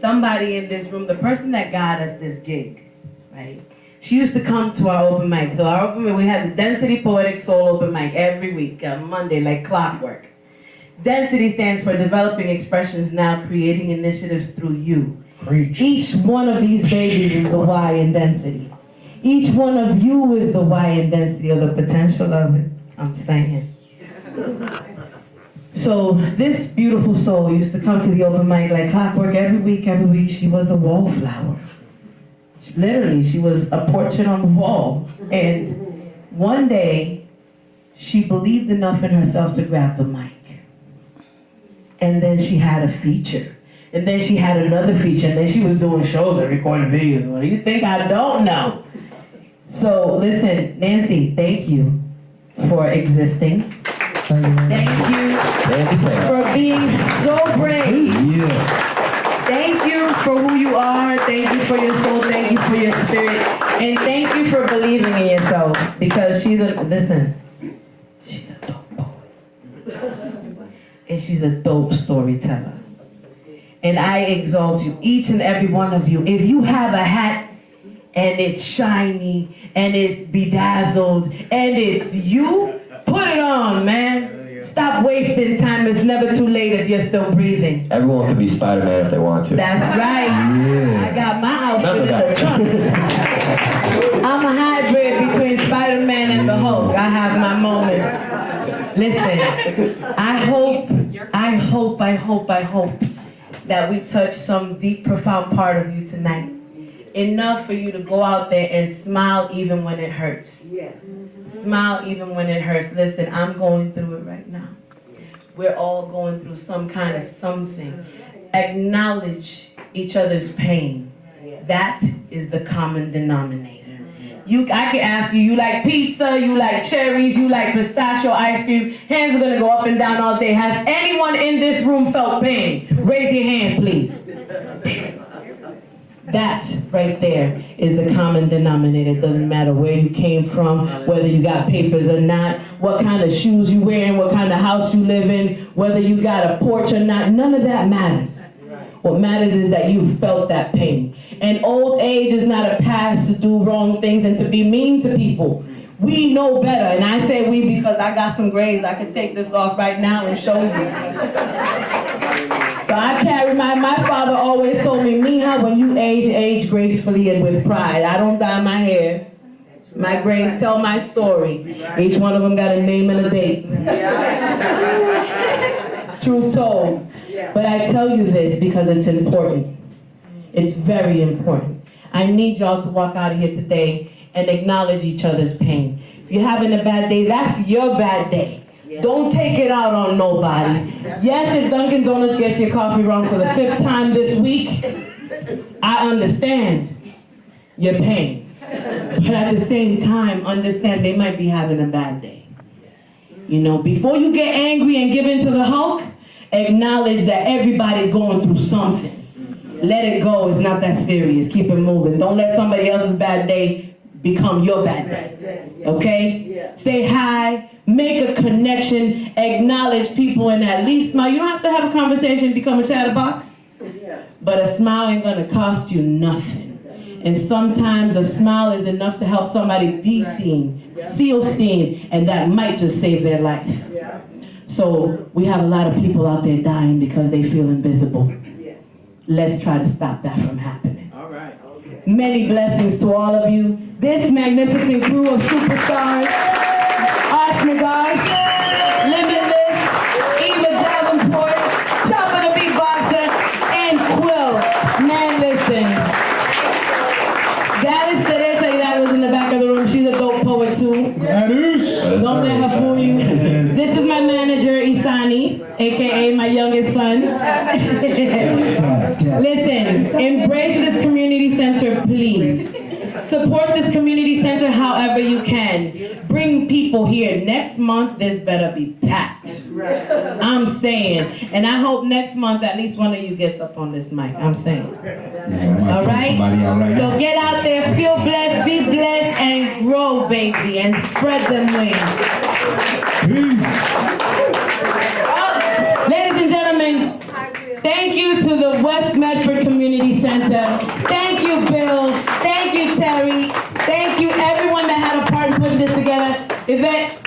Somebody in this room, the person that got us this gig, right? She used to come to our open mic. So our open mic, we had the Density Poetic Soul open mic every week on Monday, like clockwork. Density stands for Developing Expressions Now, Creating Initiatives Through You. Preach. Each one of these babies is the Y in density. Each one of you is the Y in density, or the potential of it, I'm saying. So this beautiful soul used to come to the open mic like clockwork every week. She was a wallflower. Literally, she was a portrait on the wall. And one day, she believed enough in herself to grab the mic. And then she had a feature. And then she had another feature. And then she was doing shows and recording videos. What do you think I don't know? So listen, Nancy, thank you for existing. Thank you for being so brave. Yeah. Thank you for who you are. Thank you for your soul. Thank you for your spirit. And thank you for believing in yourself. Because she's a dope poet. And she's a dope storyteller. And I exalt you, each and every one of you. If you have a hat and it's shiny and it's bedazzled and it's you, put it on, man. Stop wasting time. It's never too late if you're still breathing. Everyone can be Spider-Man if they want to. That's right. Yeah. I got my outfit in the trunk. I'm a hybrid between Spider-Man and the Hulk. I have my moments. Listen, I hope that we touch some deep, profound part of you tonight. Enough for you to go out there and smile even when it hurts. Yes. Smile even when it hurts. Listen, I'm going through it right now. We're all going through some kind of something. Acknowledge each other's pain. That is the common denominator. I can ask you, you like pizza, you like cherries, you like pistachio ice cream. Hands are gonna go up and down all day. Has anyone in this room felt pain? Raise your hand, please. That right there is the common denominator. It doesn't matter where you came from, whether you got papers or not, what kind of shoes you wearing, what kind of house you live in, whether you got a porch or not. None of that matters. What matters is that you felt that pain. And old age is not a pass to do wrong things and to be mean to people. We know better, and I say we because I got some grades. I could take this off right now and show you. So I carry my father always told me, Mija, when you age gracefully and with pride. I don't dye my hair. My grades tell my story. Each one of them got a name and a date. Truth told. But I tell you this because it's important. It's very important. I need y'all to walk out of here today and acknowledge each other's pain. If you're having a bad day, that's your bad day. Don't take it out on nobody. Yes, if Dunkin' Donuts gets your coffee wrong for the 5th time this week, I understand your pain. But at the same time, understand they might be having a bad day. You know, before you get angry and give in to the Hulk, acknowledge that everybody's going through something. Let it go. It's not that serious. Keep it moving. Don't let somebody else's bad day become your bad day. Okay? Say hi. Make a connection. Acknowledge people and at least smile. You don't have to have a conversation and become a chatterbox. But a smile ain't going to cost you nothing. And sometimes a smile is enough to help somebody be seen, feel seen, and that might just save their life. So we have a lot of people out there dying because they feel invisible. Let's try to stop that from happening. All right. Many blessings to all of you. This magnificent crew of superstars, Osh Magash, Limitless, Eva Davenport, Chopper the Beatboxer, and Quill. Man, listen. Gladys Teresa Hilario was in the back of the room. She's a dope poet too. Don't let her fool you. This is my manager, Isani, aka my youngest son. Listen, embrace this community center, please. Support this community center however you can. Bring people here. Next month, this better be packed. I'm saying. And I hope next month at least one of you gets up on this mic. I'm saying. All right? So get out there, feel blessed, be blessed, and grow, baby, and spread them wings. Ladies and gentlemen, thank you to the West Medford Community Center. Thank you, Bill. Thank you, Terry. Thank you, everyone that had a part in putting this together. Yvette,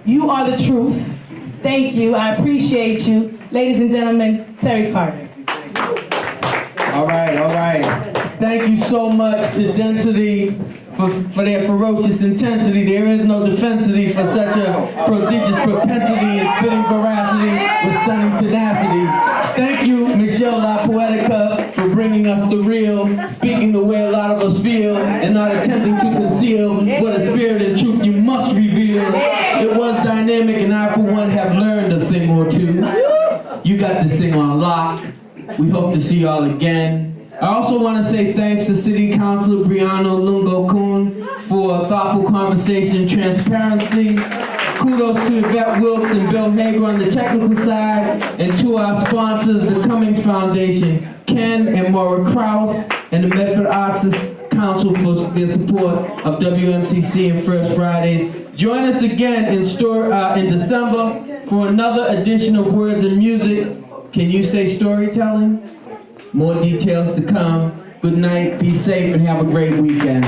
you are the truth. Thank you. I appreciate you. Ladies and gentlemen, Terry Carter. All right, all right. Thank you so much to Density for their ferocious intensity. There is no defensity for such a prodigious propensity and spitting veracity with stunning tenacity. Thank you, Michelle La Poetica, for bringing us the real, speaking the way a lot of us feel, and not attempting to conceal what a spirit and truth you must reveal. It was dynamic, and I, for one, have learned a thing or two. You got this thing on lock. We hope to see y'all again. I also want to say thanks to City Councilor Brianna Lungo-Koehn for a thoughtful conversation, transparency. Kudos to Yvette Wilkes and Bill Hager on the technical side, and to our sponsors, the Cummings Foundation, Ken and Maura Krause, and the Medford Arts Council for their support of WMCC and First Fridays. Join us again in December for another edition of Words and Music. Can you say storytelling? More details to come. Good night, be safe, and have a great weekend.